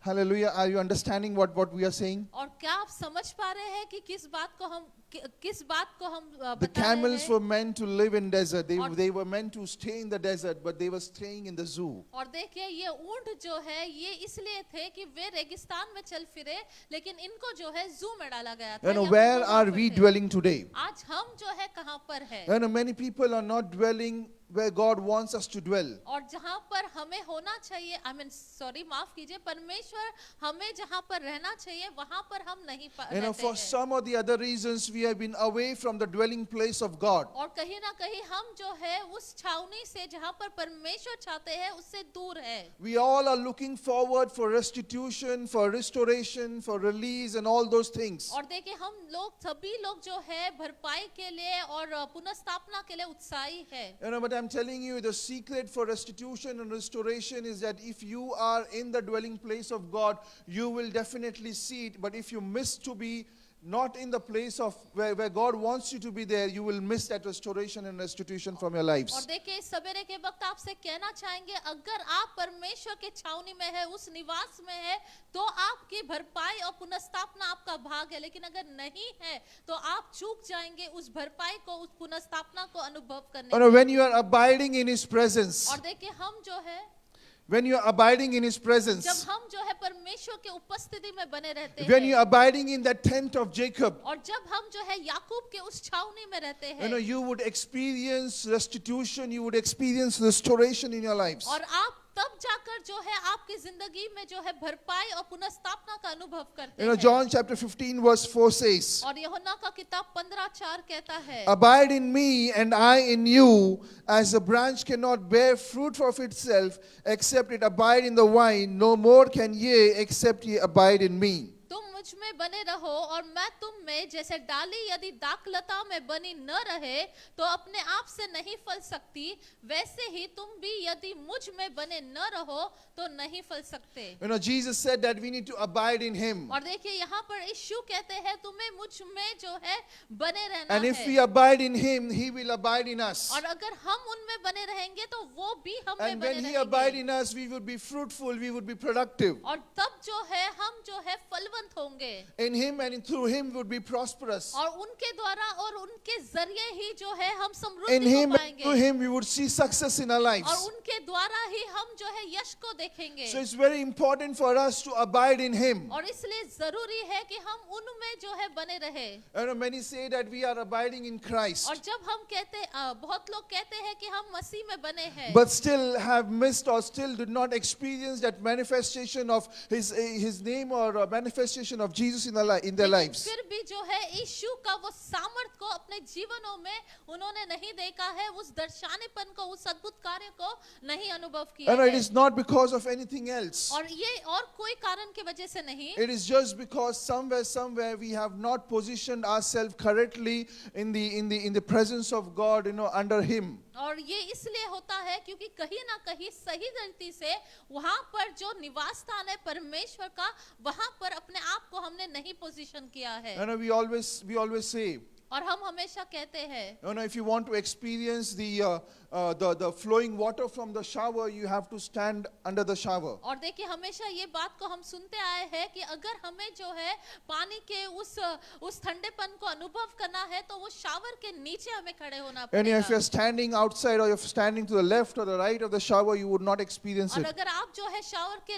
Hallelujah. Are you understanding what we are saying? और क्या आप समझ पा रहे हैं कि किस बात को हम The बता रहे camels हैं? were meant to live in desert. और- They were meant to stay in the desert, but they were staying in the zoo. और देखिए ये ऊंट जो है ये इसलिए थे कि वे रेगिस्तान में चल फिरे, लेकिन इनको जो है जू में डाला गया था। You know, या where वो are वहाँ पर we थे। dwelling today? आज हम जो है कहाँ पर है? You know, many people are not dwelling where God wants us to dwell. और जहाँ पर हमें होना चाहिए, सॉरी माफ कीजिए, परमेश्वर हमें जहाँ पर रहना चाहिए वहाँ पर हम नहीं You know, रहते for हैं। some or the other reasons, we have been away from the dwelling place of God. और कहीं ना कहीं हम जो है उस छावनी से जहाँ पर परमेश्वर चाहते हैं उससे दूर है। We all are looking forward for restitution, for restoration, for release, and all those things. और देखिए हम लोग सभी लोग जो है भरपाई के लिए और पुनर्स्थापना के लिए उत्साही है। You know, but I'm telling you, the secret for restitution and restoration is that if you are in the dwelling place of God, you will definitely see it. But if you miss to be not in the place of where God wants you to be there, you will miss that restoration and restitution from your और lives. देखिए सवेरे के वक्त आपसे कहना चाहेंगे, अगर आप परमेश्वर के छावनी में है, उस निवास में है, तो आपकी भरपाई और पुनर्स्थापना आपका भाग है। लेकिन अगर नहीं है तो आप चूक जाएंगे उस भरपाई को, उस पुनर्स्थापना को अनुभव करने You know, में। when you are abiding in His presence, और देखिए हम जो है when you are abiding in His presence, जब हम जो है परमेश्वर के उपस्थिति में बने रहते when you हैं are abiding in that tent of Jacob, और जब हम जो है याकूब के उस छावनी में रहते you know, हैं you would experience restitution, you would experience restoration in your lives. और आप तब जाकर जो है आपकी जिंदगी में जो है भरपाई और पुनर्स्थापना का अनुभव करते You know, हैं। John chapter 15 verse 4 says, और यूहन्ना का किताब 15:4 कहता है, abide in me and I in you, as a branch cannot bear fruit of itself except it abide in the vine, no more can ye except ye abide in me. तुम मुझ में बने रहो और मैं तुम में, जैसे डाली यदि दाखलता में बनी न रहे तो अपने आप से नहीं फल सकती, वैसे ही तुम भी यदि मुझ में बने न रहो तो नहीं फल सकते। You know, Jesus said that we need to abide in Him. और देखिए यहाँ पर यीशु कहते हैं तुम्हें मुझ में जो है बने रहना And if है। we abide in Him, He will abide in us. और अगर हम उनमें बने रहेंगे तो वो भी हम में And बने when He abide रहेंगे। in us, we would be fruitful, we would be productive. और तब जो है हम जो है फलवंत होंगे In Him and through Him we would be prosperous. और उनके द्वारा और उनके जरिए ही जो है हम In समृद्धि Him को and through पाएंगे Him we would see success in our और lives. उनके द्वारा ही हम जो है यश को देखेंगे। So it's very important for us to abide in Him. और इसलिए जरूरी है कि हम उनमें जो है बने रहे। You know, many say that we are abiding in Christ, और जब हम कहते बहुत लोग कहते हैं कि हम मसीह में बने हैं, but still have missed or still did not experience that manifestation of His name or manifestation of Jesus in our in their लेकिन lives. फिर भी जो है यीशु का वो सामर्थ को अपने जीवनों में उन्होंने नहीं देखा है, उस दर्शानेपन को, उस अद्भुत कार्य को नहीं अनुभव किया And it है। is not because of anything else. और ये और कोई कारण की वजह से नहीं, It is just because somewhere we have not positioned ourselves correctly in the presence of God, under Him. और ये इसलिए होता है क्योंकि कहीं ना कहीं सही तरीके से वहां पर जो निवास स्थान है परमेश्वर का, वहां पर अपने आप को हमने नहीं पोजीशन किया है। And we always say, और हम हमेशा कहते हैं, if you want to experience the flowing water from the shower, you have to stand under the shower. और देखिए हमेशा ये बात को हम सुनते आए हैं कि अगर हमें जो है पानी के उस ठंडेपन को अनुभव करना है तो वो शावर के नीचे हमें खड़े होना And if you're पड़ेगा। standing outside or you're standing to the left or the right of the shower, you would not experience और it. अगर आप जो है शावर के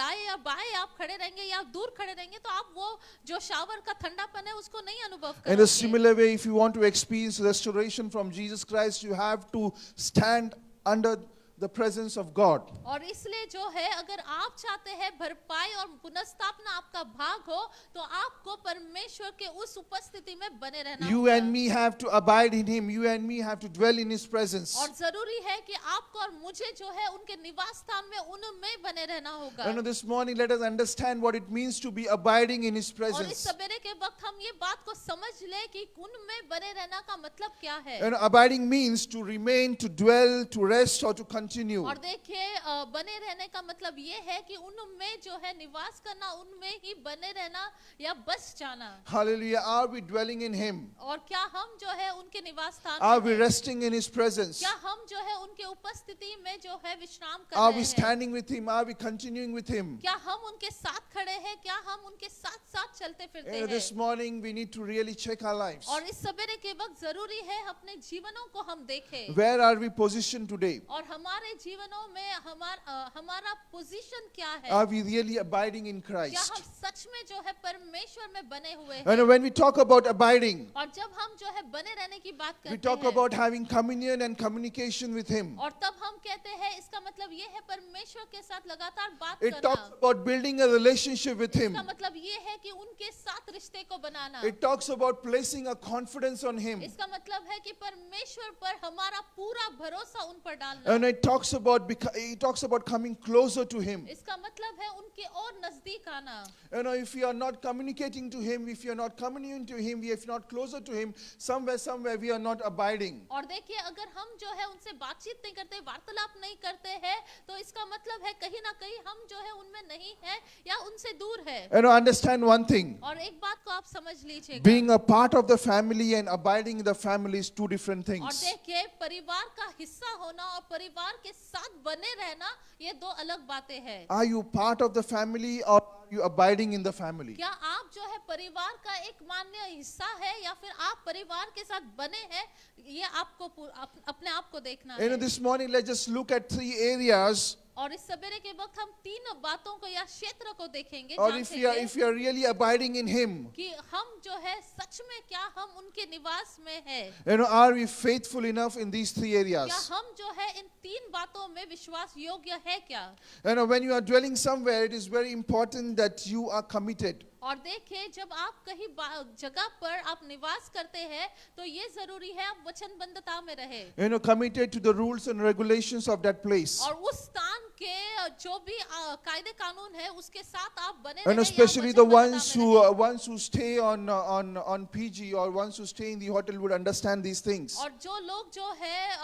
दाएं या बाएं आप खड़े रहेंगे या दूर खड़े रहेंगे तो आप वो जो शावर का ठंडापन है उसको नहीं अनुभव In a करोगे। similar way, if you want to experience restoration from Jesus Christ, you have to stand under the presence of God. और इसलिए जो है अगर आप चाहते हैं भरपाई और पुनर्स्थापना आपका भाग हो तो आपको परमेश्वर के उस उपस्थिति में बने रहना You होगा। and me have to abide in Him. You and me have to dwell in His presence. और जरूरी है कि आपको और मुझे जो है उनके निवास स्थान में उनमें बने रहना होगा। And this morning, let us understand what it means to be abiding in His और इस presence. सवेरे के वक्त हम ये बात को समझ ले कि उनमें बने रहना का मतलब क्या है। And abiding means to remain, to dwell, to rest, or to continue. और देखिए बने रहने का मतलब ये है कि उनमें जो है निवास करना, उनमें ही बने रहना या बस जाना। Hallelujah. Are we dwelling in Him? और क्या हम जो है उनके निवास स्थान Are में we हैं? resting in His presence? क्या हम जो है उनके उपस्थिति में जो है विश्राम कर Are रहे we हैं? standing with Him? Are we continuing with Him? क्या हम उनके साथ खड़े हैं? क्या हम उनके साथ साथ चलते फिरते हैं? This morning, we need to really check our lives. और इस सवेरे के वक्त जरूरी है अपने जीवनों को हम देखें। Where are we positioned today? और हमारे जीवनों में हमारा पोजीशन क्या है? Are we really abiding in क्या Christ? हम सच में जो है परमेश्वर में बने हुए हैं? And when we talk about abiding, और जब हम जो है बने रहने की बात we करते talk हैं about having communion and communication with Him. और तब हम कहते हैं इसका मतलब ये है परमेश्वर के साथ लगातार बात It करना। talks about building a relationship with Him. इसका मतलब ये है कि उनके साथ रिश्ते को बनाना। It talks about placing a confidence on Him. इसका मतलब है कि परमेश्वर पर हमारा पूरा भरोसा उन पर डालना। And it talks about coming closer to Him. इसका मतलब है उनके और नजदीक आना। If you are not communicating to Him, if you are not communicating to Him, if you are not closer to Him, somewhere we are not abiding. और देखिए अगर हम जो है उनसे बातचीत नहीं करते, वार्तालाप नहीं करते हैं, तो इसका मतलब है कहीं ना कहीं हम जो है उनमें नहीं है या उनसे दूर है। Understand one thing. और एक बात को आप समझ लीजिएगा। Being a part of the family and abiding in the family is two different और things. देखिए परिवार का हिस्सा होना और परिवार के साथ बने रहना ये दो अलग बातें हैं। Are you part of the family or are you abiding in the family? क्या आप जो है परिवार का एक मान्य हिस्सा है या फिर आप परिवार के साथ बने हैं, ये आपको अपने आप को देखना है। This morning, let's just look at 3 areas. और इस सवेरे के वक्त हम 3 बातों को या क्षेत्र को देखेंगे, Or if you are really abiding in Him, कि हम जो है सच में क्या हम उनके निवास में है। are we faithful enough in these 3 क्या areas? हम जो है इन 3 बातों में विश्वास योग्य है क्या? When you are dwelling somewhere, it is very important that you are committed. और देखिए जब आप कहीं जगह पर आप निवास करते हैं तो ये जरूरी है आप वचनबद्धता में रहे। Committed to the rules and regulations of that place. और उस स्थान के जो भी कायदे कानून है उसके साथ आप बने And रहें या especially the वचनबद्धता में रहें। ones who stay on PG or ones who stay in the hotel would understand these things. और जो लोग जो है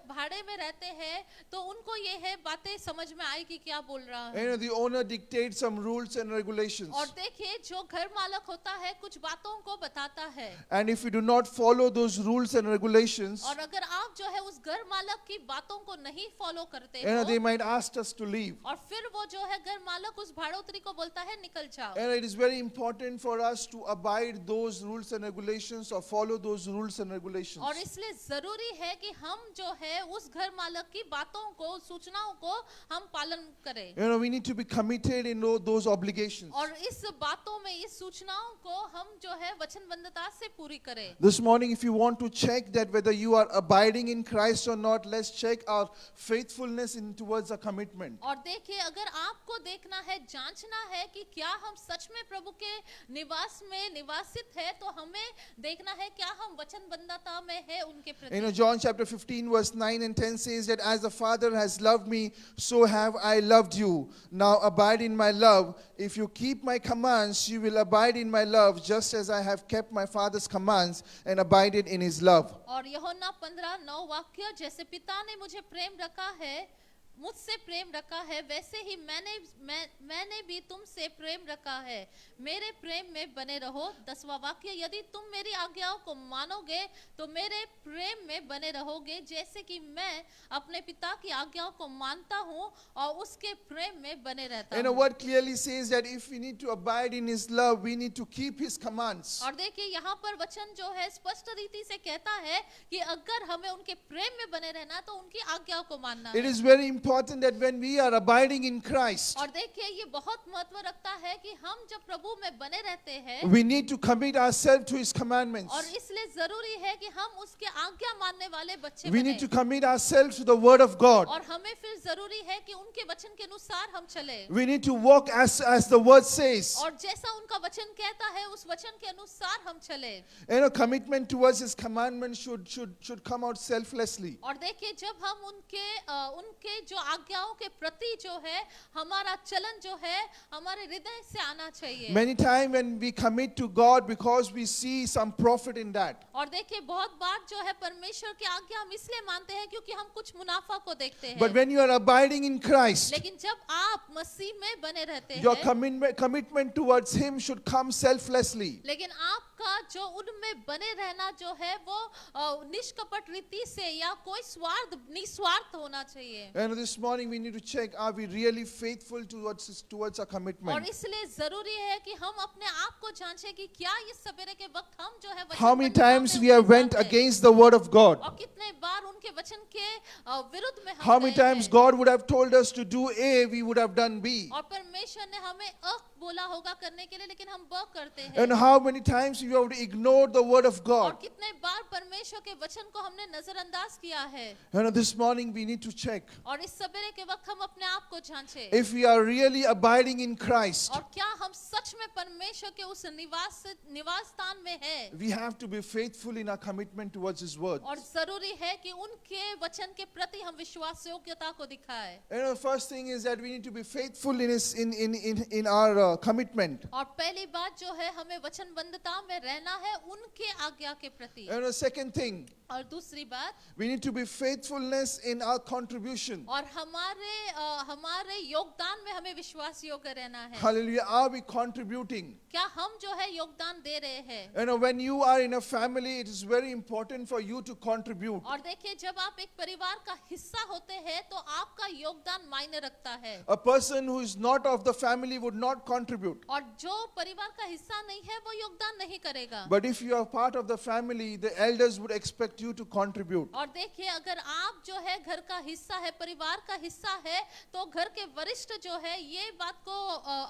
भाड़े में रहते हैं तो उनको ये है बातें समझ में आएगी क्या बोल रहा है। The owner dictates some rules and regulations. और देखिए जो घर मालक होता है कुछ बातों को बताता है। And if you do not follow those rules and regulations, और अगर आप जो है उस घर मालक की बातों को नहीं फॉलो करते they हो might ask us to leave. और फिर वो जो है घर मालक उस भाड़ोतरी को बोलता है निकल जाओ। And it is very important for us to abide those rules and regulations or follow those rules and regulations. और इसलिए जरूरी है कि हम जो है उस घर मालक की बातों को सूचनाओं को हम पालन करें। We need to be committed in those obligations. और इस बातों में, इस सूचनाओं को हम जो है वचनबद्धता से पूरी करें. This morning, if you want to check that whether you are abiding in Christ or not, let's check our faithfulness in towards a commitment. और देखिए, अगर आपको देखना है, जांचना है कि क्या हम सच में प्रभु के निवास में निवासित है, तो हमें देखना है क्या हम वचनबद्धता में है उनके प्रति. John chapter 15 verse 9 and 10 says that as the Father has loved me, so have I loved you. Now abide in my love. If you keep my commands, you will abide in my love, just as I have kept my Father's commands and abided in his love. और यूहन्ना 15:9 वाक्य, जैसे पिता ने मुझे प्रेम रखा है, मुझसे प्रेम रखा है, वैसे ही मैंने भी तुमसे प्रेम रखा है, मेरे प्रेम में बने रहो. 10वां वाक्य, यदि तुम मेरी आज्ञाओं को मानोगे तो मेरे प्रेम में बने रहोगे, जैसे कि मैं अपने पिता की आज्ञाओं को मानता हूँ और उसके प्रेम में बने रहता And हूँ. what clearly says that if we need to abide in his love, we need to keep his commands. और देखिए, यहाँ पर वचन जो है स्पष्ट रीति से कहता है कि अगर हमें उनके प्रेम में बने रहना तो उनकी आज्ञाओं को मानना It है. is very important that when we are abiding in Christ, और देखिए, ये बहुत महत्व रखता है कि हम जब प्रभु में बने रहते हैं, we need to commit ourselves to his commandments. और इसलिए जरूरी है कि हम उसके आज्ञा मानने वाले बच्चे We बने. need to commit ourselves to the word of God. और हमें फिर जरूरी है कि उनके वचन के अनुसार हम चले. We need to walk as the word says. और जैसा उनका वचन कहता है, उस वचन के अनुसार हम चले. Commitment towards his commandments should come out selflessly. और देखिए, जब हम उनके जो आज्ञाओं के प्रति जो है हमारा चलन जो है हमारे हृदय से आना चाहिए. Many times when we commit to God because we see some profit in that. और देखिए, बहुत बार जो है परमेश्वर की आज्ञा हम इसलिए मानते हैं क्योंकि हम कुछ मुनाफा को देखते हैं. But when you are abiding in Christ, लेकिन जब आप मसीह में बने रहते your हैं, commitment towards him should come selflessly. लेकिन आपका जो उनमें बने रहना जो है वो निष्कपट रीति से या कोई निस्वार्थ होना चाहिए. And this morning we need to check, are we really faithful towards our और commitment? इसलिए जरूरी है कि हम अपने आप को जांचें कि क्या इस सवेरे के वक्त हम जो है How many वचनबद्धता times में we have उनके went साथ हैं. against the word of God? और कितने बार उनके वचन के विरुद्ध में हम How many गए times हैं. God would have told us to do A, we would have done B? और परमेश्वर ने हमें बोला होगा करने के लिए, लेकिन हम ब करते हैं. And how many times you have ignored the word of और God? कितने बार परमेश्वर के वचन को हमने नजरअंदाज किया है. And this morning we need to check और इस सवेरे के वक्त हम अपने आप को जांचें. if we are really abiding in Christ. और क्या हम सच में परमेश्वर के उस निवास स्थान में है. We have to be faithful in our commitment towards his word. और जरूरी है कि उनके वचन के प्रति हम विश्वास योग्यता को दिखाएं. The first thing is that we need to be faithful in our commitment. और पहली बात जो है, हमें वचनबद्धता में रहना है उनके आज्ञा के प्रति. And the second thing, और दूसरी बात, we need to be faithfulness in our contribution. और हमारे योगदान में हमें विश्वास योग्य रहना है. Hallelujah. Are we contributing? क्या हम जो है योगदान दे रहे हैं. When you are in a family, it is very important for you to contribute. और देखिए, जब आप एक परिवार का हिस्सा होते हैं तो आपका योगदान मायने रखता है. A person who is not of the family would not contribute. और जो परिवार का हिस्सा नहीं है वो योगदान नहीं करेगा. But if you are part of the family, the elders would expect you to contribute. और देखिए, अगर आप जो है घर का हिस्सा है, परिवार का हिस्सा है, तो घर के वरिष्ठ जो है ये बात को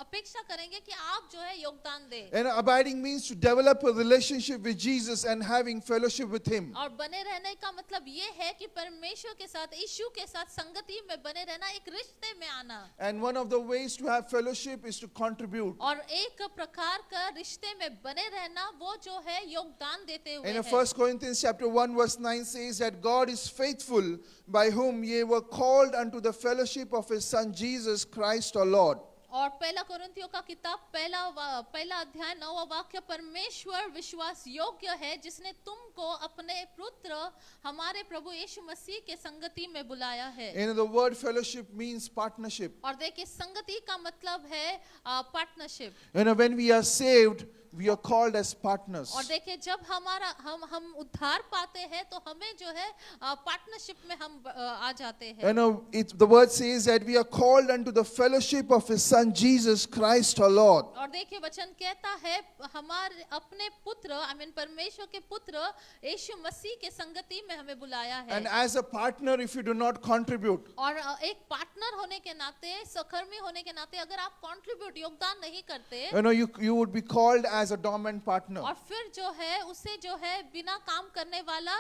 अपेक्षा करेंगे कि आप जो है योगदान दें. And abiding means to develop a relationship with Jesus and having fellowship with him. और बने रहने का मतलब ये है कि परमेश्वर के साथ, यीशु के साथ संगति में बने रहना, एक रिश्ते में आना. And one of the ways to have fellowship is to contribute. और एक प्रकार का रिश्ते में बने रहना वो जो है योगदान देते हुए And है. 1 Corinthians chapter 1 verse 9 says that God is faithful, by whom ye were called unto the fellowship of his Son Jesus Christ our Lord. और पहला कोरिन्थियों का किताब पहला अध्याय 9वां वाक्य, परमेश्वर विश्वास योग्य है जिसने तुमको अपने पुत्र हमारे प्रभु यीशु मसीह के संगति में बुलाया है. And the word fellowship means partnership. और देखिए, संगति का मतलब है partnership. When we are saved, we are called as partners. और देखिए जब हम उद्धार पाते हैं तो हमें जो है पार्टनरशिप में हम आ जाते हैं। You know, the word says that we are called unto the fellowship of His Son Jesus Christ our Lord. और देखिए वचन कहता है हमारे अपने पुत्र परमेश्वर के पुत्र यीशु मसीह के संगति में हमें बुलाया है। And as a partner, if you do not contribute, और एक पार्टनर होने के नाते, सहकर्मी होने के नाते अगर आप कंट्रीब्यूट योगदान नहीं करते, you know, you would be called as a dormant partner. और फिर जो है उसे जो है बिना काम करने वाला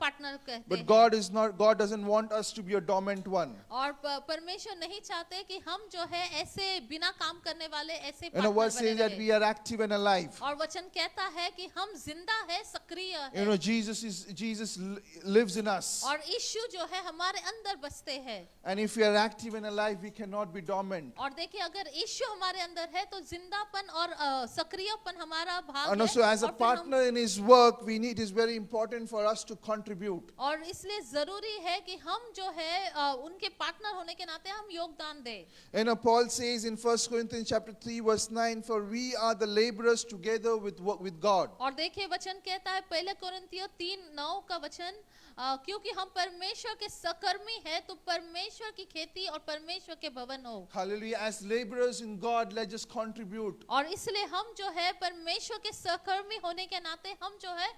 पार्टनर कहते But हैं। God doesn't want us to be a dormant one. और परमेश्वर नहीं चाहते कि हम जो है ऐसे बिना काम करने वाले ऐसे And the पार्टनर word बने says that रहें। we are active and alive. और वचन कहता है कि हम जिंदा है, सक्रिय You है। know, Jesus lives in us. और यीशु जो है हमारे अंदर बसते हैं। And if we are active and alive, we cannot be dormant. और देखिए अगर यीशु हमारे अंदर है तो जिंदापन और सक्रियपन हमारा भाग And है। also, as a और फिर हम- partner in His work, it is very important for us to contribute. और इसलिए जरूरी है कि हम जो है उनके पार्टनर होने के नाते हम योगदान दें। And Paul says in 1 Corinthians chapter 3 verse 9, for we are the laborers together with God. और देखिए वचन कहता है पहले कोरिन्थियों 3:9 का वचन, क्योंकि हम परमेश्वर के सहकर्मी हैं तो परमेश्वर की खेती और परमेश्वर के भवन हो। Hallelujah. As laborers in God, let us contribute. और इसलिए हम जो है परमेश्वर के सहकर्मी होने के नाते हम जो है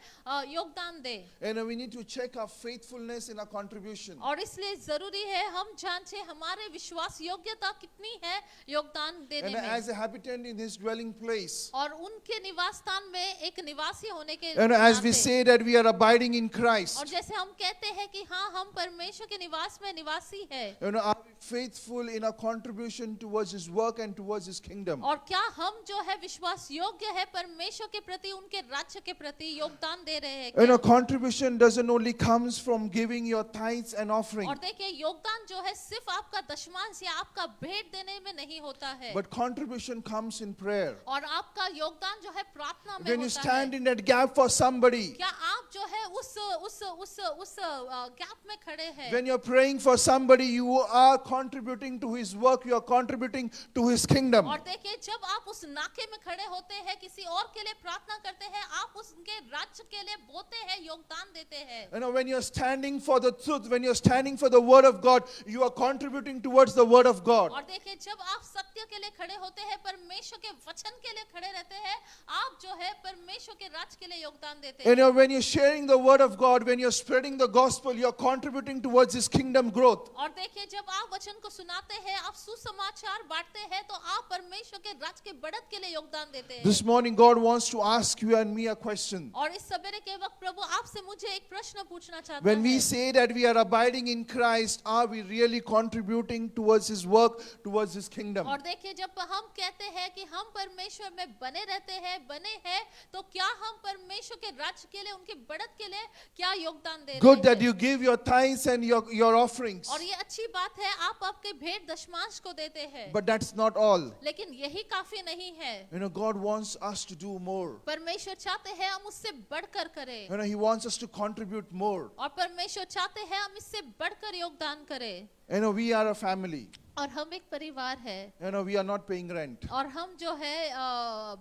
योगदान दें। And we need to check our faithfulness in our contribution. और इसलिए जरूरी है हम जांचें हमारे विश्वास योग्यता कितनी है योगदान देने And में। as a habitant in His dwelling place, और उनके निवास स्थान में एक निवासी होने के and as we नाते। say that we are abiding in और Christ, जैसे हम कहते हैं कि हाँ हम परमेश्वर के निवास में निवासी है, you know, are we faithful in our contribution towards His work and towards His kingdom? और क्या हम जो है विश्वास योग्य है परमेश्वर के प्रति, उनके राज्य के प्रति योगदान दे रहे हैं You know, क्या? contribution doesn't only comes from giving your tithes and offering, और देखिए योगदान जो है सिर्फ आपका दशमांश या आपका भेंट देने में नहीं होता है, but contribution comes in prayer. और आपका योगदान जो है प्रार्थना में When you होता stand है। in that gap for somebody, क्या आप जो है उस गैप में खड़े हैं? when you're praying for somebody, you are contributing to His work, you are contributing to His kingdom. और देखिए जब आप उस नाके में खड़े होते हैं, किसी और के लिए प्रार्थना करते हैं, आप उसके राज्य के लिए बोते हैं, योगदान देते हैं। You know, when you're standing for the truth, when you're standing for the word of God, you are contributing towards the word of God. और देखिए जब आप सत्य के लिए खड़े होते हैं, परमेश्वर के वचन के लिए खड़े रहते हैं, आप जो है परमेश्वर के राज्य के लिए योगदान देते You हैं। know, when you're sharing the word of God, when you're spreading the gospel, you're contributing towards His kingdom growth. और देखिए जब आप वचन को सुनाते हैं, आप सुसमाचार बांटते हैं, तो आप परमेश्वर के राज्य के बढ़त के लिए योगदान देते हैं। This morning, God wants to ask you and me a question. और इस सवेरे के वक्त प्रभु आपसे मुझे एक प्रश्न पूछना चाहता When we है। say that we are abiding in Christ, are we really contributing towards His work, towards His kingdom? और देखिए जब हम कहते हैं कि हम परमेश्वर में बने रहते हैं, बने हैं, तो क्या हम परमेश्वर के राज्य के लिए, उनके बढ़त के लिए क्या योगदान दे Good रहे that हैं? you give your tithes and your offerings. और ये अच्छी बात है, आप आपके भेंट दशमांश को देते हैं, But that's not all. लेकिन यही काफी नहीं है। You know, God wants us to do more. परमेश्वर चाहते हैं हम उससे बढ़कर करें, You know, He wants us to contribute more. और परमेश्वर चाहते हैं हम इससे बढ़कर योगदान करें। You know, we are a family. और हम एक परिवार है, You know, we are not paying rent. और हम जो है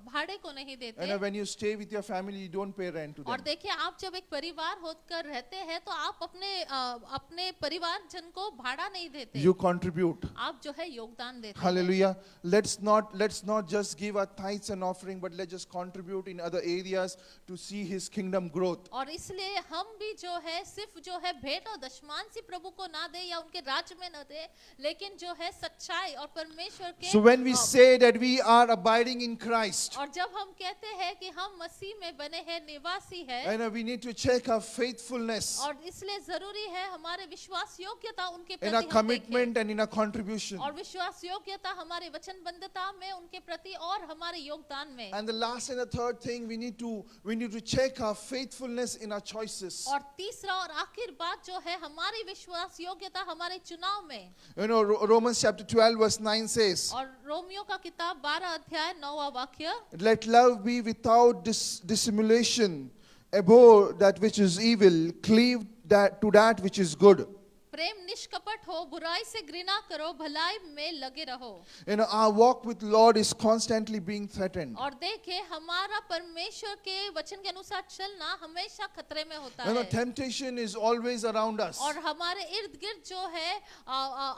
भाड़े को नहीं You देते। know, when you stay with your family, you don't pay rent to और them. देखिए आप जब एक परिवार होकर रहते हैं तो आप अपने परिवारजन को भाड़ा नहीं देते, You contribute. आप जो है योगदान देते हैं। Hallelujah. Let's not just give our tithes and offering, but let's just contribute in other areas to see His kingdom growth. और इसलिए हम भी जो है सिर्फ जो है भेंट और दशमांश ही प्रभु को ना दे या उनके राज्य में न दे, लेकिन जो है सच्चाई और परमेश्वर के So when we say that we are abiding in Christ, और जब हम कहते हैं कि हम मसीह में बने हैं, निवासी है, and we need to check our faithfulness और इसलिए जरूरी है हमारे विश्वास योग्यता उनके in प्रति our हम देखें। commitment and in our contribution. और विश्वास योग्यता हमारे वचनबद्धता में, उनके प्रति और हमारे योगदान में। And the last and the third thing, we need to check our faithfulness in our choices. और तीसरा और आखिर बात जो है हमारी विश्वास योग्यता हमारे चुनाव में। You know, Romans chapter 12 verse 9 says, और रोमियो का किताब 12 अध्याय 9वां वाक्य, let love be without dissimulation, abhor that which is evil, cleave to that which is good. प्रेम निष्कपट हो, बुराई से घृणा करो, भलाई में लगे रहो। You know, our walk with Lord is constantly being threatened. और देखिए हमारा परमेश्वर के वचन के अनुसार चलना हमेशा खतरे में होता You know, है। temptation is always around us. और हमारे इर्द गिर्द जो है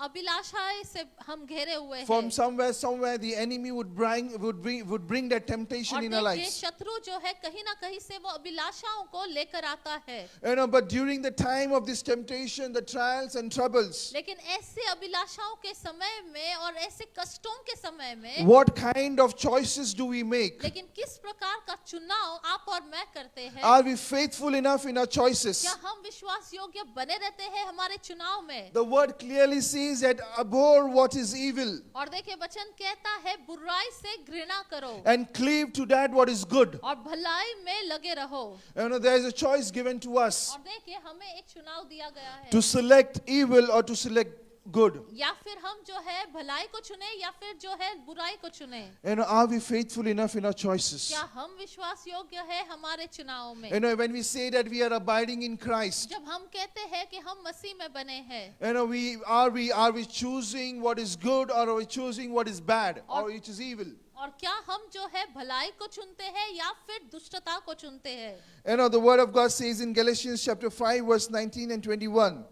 अभिलाषाएं से हम घेरे हुए हैं। From somewhere, the enemy would bring that temptation और in our देखिए lives. शत्रु जो है कहीं ना कहीं से वो अभिलाषाओं को लेकर आता है। You know, but during the time of this temptation, the trials and troubles, लेकिन ऐसे अभिलाषाओं के समय में और ऐसे कष्टों के समय में what kind of choices do we make? लेकिन किस प्रकार का चुनाव आप और मैं करते हैं? Are we faithful enough in our choices? क्या हम विश्वास योग्य बने रहते हैं हमारे चुनाव में? The word clearly says that abhor what is evil और देखिए वचन कहता है बुराई से घृणा करो and cleave to that what is good. और भलाई में लगे रहो। You know, there is a choice given to us और देखिए हमें एक चुनाव दिया गया है to select evil or to select good. या फिर हम जो है भलाई को चुने या फिर जो है बुराई को चुने। You know, are we faithful enough in our choices? क्या हम विश्वास योग्य है हमारे चुनाव में? You know, when we say that we are abiding in Christ, जब हम कहते हैं कि हम मसीह में बने हैं you know, are we choosing what is good or are we choosing what is bad or which is evil? और क्या हम जो है भलाई को चुनते हैं या फिर दुष्टता को चुनते हैं? You know, the word of God says in Galatians chapter 5 verse 19 and 21.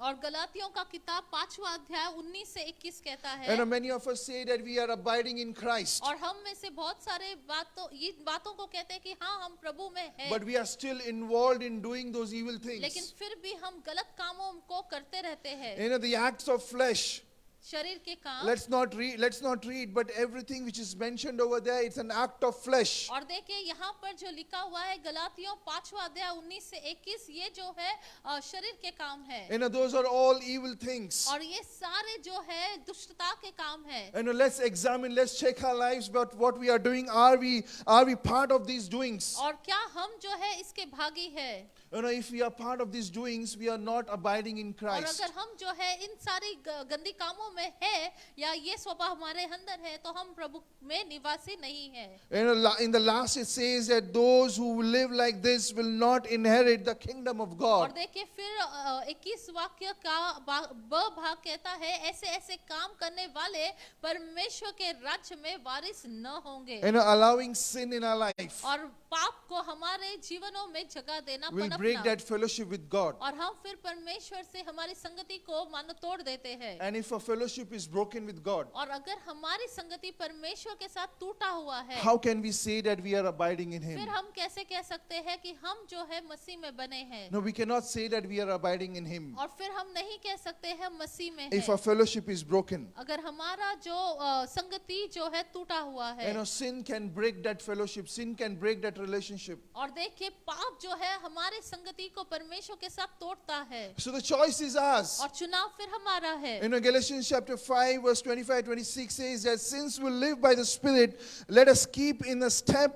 और गलातियों का किताब 5वां अध्याय 19 से 21 कहता You है know, many of us say that we are abiding in Christ, और हम में से बहुत सारे बातों को कहते हैं कि हाँ हम प्रभु में हैं, but we are still involved in doing those evil लेकिन things. फिर भी हम गलत कामों को करते रहते हैं। You know, the acts of flesh. शरीर के काम Let's not read, but everything which is mentioned over there, it's an act of flesh. और देखिए यहाँ पर जो लिखा हुआ है गलातियों 5वां अध्याय 19 से 21 ये जो है शरीर के काम है You know, those are all evil things. और ये सारे जो है दुष्टता के काम है। You know, let's check our lives, but what we are doing, are we part of these doings? और क्या हम जो है इसके भागी है? You know, if we are part of these doings, we are not abiding in और Christ. अगर हम जो है इन सारी गंदी कामों में है या ये स्वभाव हमारे अंदर है तो हम प्रभु में निवासी नहीं है। You know, in the last it says that those who live like this will not inherit the kingdom of और God. देखिए फिर 21 वाक्य का ब भाग कहता है ऐसे ऐसे काम करने वाले परमेश्वर के राज्य में वारिस न होंगे। You know, allowing sin in our life और पाप को हमारे जीवनों में जगह देना will break पनपना that fellowship with God. और हम फिर परमेश्वर से हमारी संगति को मानो तोड़ देते हैं। And if a fellowship is broken with God, और अगर हमारी संगति परमेश्वर के साथ टूटा हुआ है how can we say that we are abiding in फिर Him? हम कैसे कह सकते हैं कि हम जो है मसीह में बने हैं? No, we cannot say that we are abiding in Him और फिर हम नहीं कह सकते हैं मसीह में if हैं our fellowship is broken. अगर हमारा जो संगति जो है टूटा हुआ है। You know, sin can break that fellowship, sin can break that relationship. और देखिए पाप जो है हमारे संगति को परमेश्वर के साथ तोड़ता है So the choice is ours. और चुनाव फिर हमारा है। You know, Galatians chapter 5 verse 25-26 says that since we live by the Spirit, let us keep in step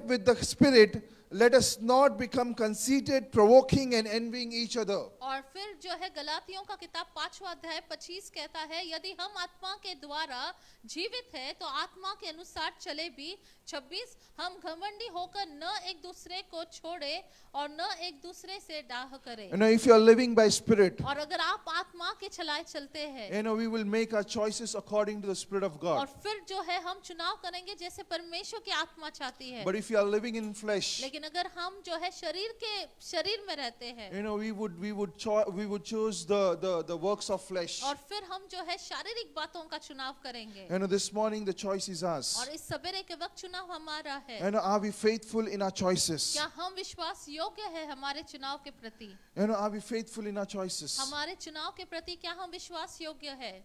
with the Spirit. Let us not become conceited, provoking and envying each other. और फिर जो है गलातियों का किताब 5वां अध्याय 25 कहता है यदि हम आत्मा के द्वारा जीवित है तो आत्मा के अनुसार चले भी। 26 हम घमंडी होकर न एक दूसरे को छोड़े और न एक दूसरे से डाह करें। You know, if you are living by Spirit, और अगर आप आत्मा के चलाए चलते हैं you know, we will make our choices according to the Spirit of और God. फिर जो है हम चुनाव करेंगे जैसे परमेश्वर की आत्मा चाहती है। But if you are living in flesh, लेकिन अगर हम जो है शरीर में रहते हैं you know, we would choose the works of flesh. और फिर हम जो है शारीरिक बातों का चुनाव करेंगे। You know, this morning the choice is ours. और इस सवेरे के वक्त चुनाव हमारा है। You know, are we faithful in our choices? क्या हम विश्वास योग्य है हमारे चुनाव के प्रति? You know, are we faithful in our choices? हमारे चुनाव के प्रति क्या हम विश्वास योग्य है?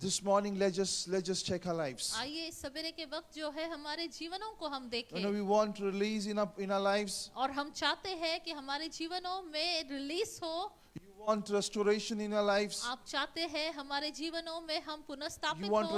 This morning, let's just check our lives. आइए इस सवेरे के वक्त जो है हमारे जीवनों को हम You know, देखें we want release in our lives. और हम चाहते हैं कि हमारे जीवनों में रिलीज हो। You want restoration in our lives? आप चाहते हैं हमारे जीवनों में हम You पुनर्स्थापित want हो?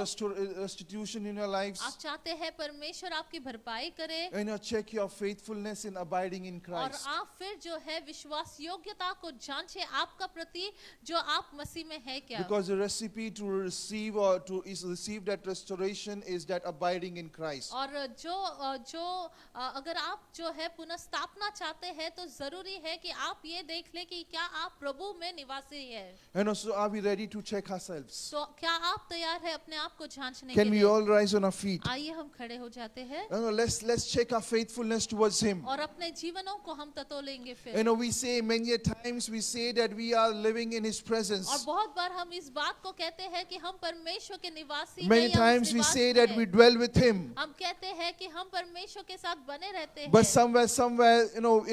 restitution in your lives? आप चाहते हैं परमेश्वर आपकी भरपाई करे You know, check your faithfulness in abiding in और Christ. आप फिर जो है विश्वास योग्यता को जांचे आपका प्रति जो आप मसीह में है क्या? Because the recipe to receive or to is receive that restoration is that abiding in Christ. और जो अगर आप जो है पुनर्स्थापना चाहते हैं तो जरूरी है कि आप ये देख ले कि क्या आप प्रभु में निवासी है। You know, so are we ready to check ourselves? तो क्या आप तैयार है अपने आप को जांचने के Can we लिए? all rise on our feet? आइए हम खड़े हो जाते हैं You know, let's check our faithfulness towards Him. और अपने जीवनों को हम ततोलेंगे You फिर। know, we say many a times we say that we are living in His और presence. बहुत बार हम इस बात को कहते हैं कि हम परमेश्वर के निवासी Many हैं या उस times we निवास say में that हैं। we dwell with Him. हम कहते हैं कि हम परमेश्वर के साथ बने रहते But हैं। somewhere, you know,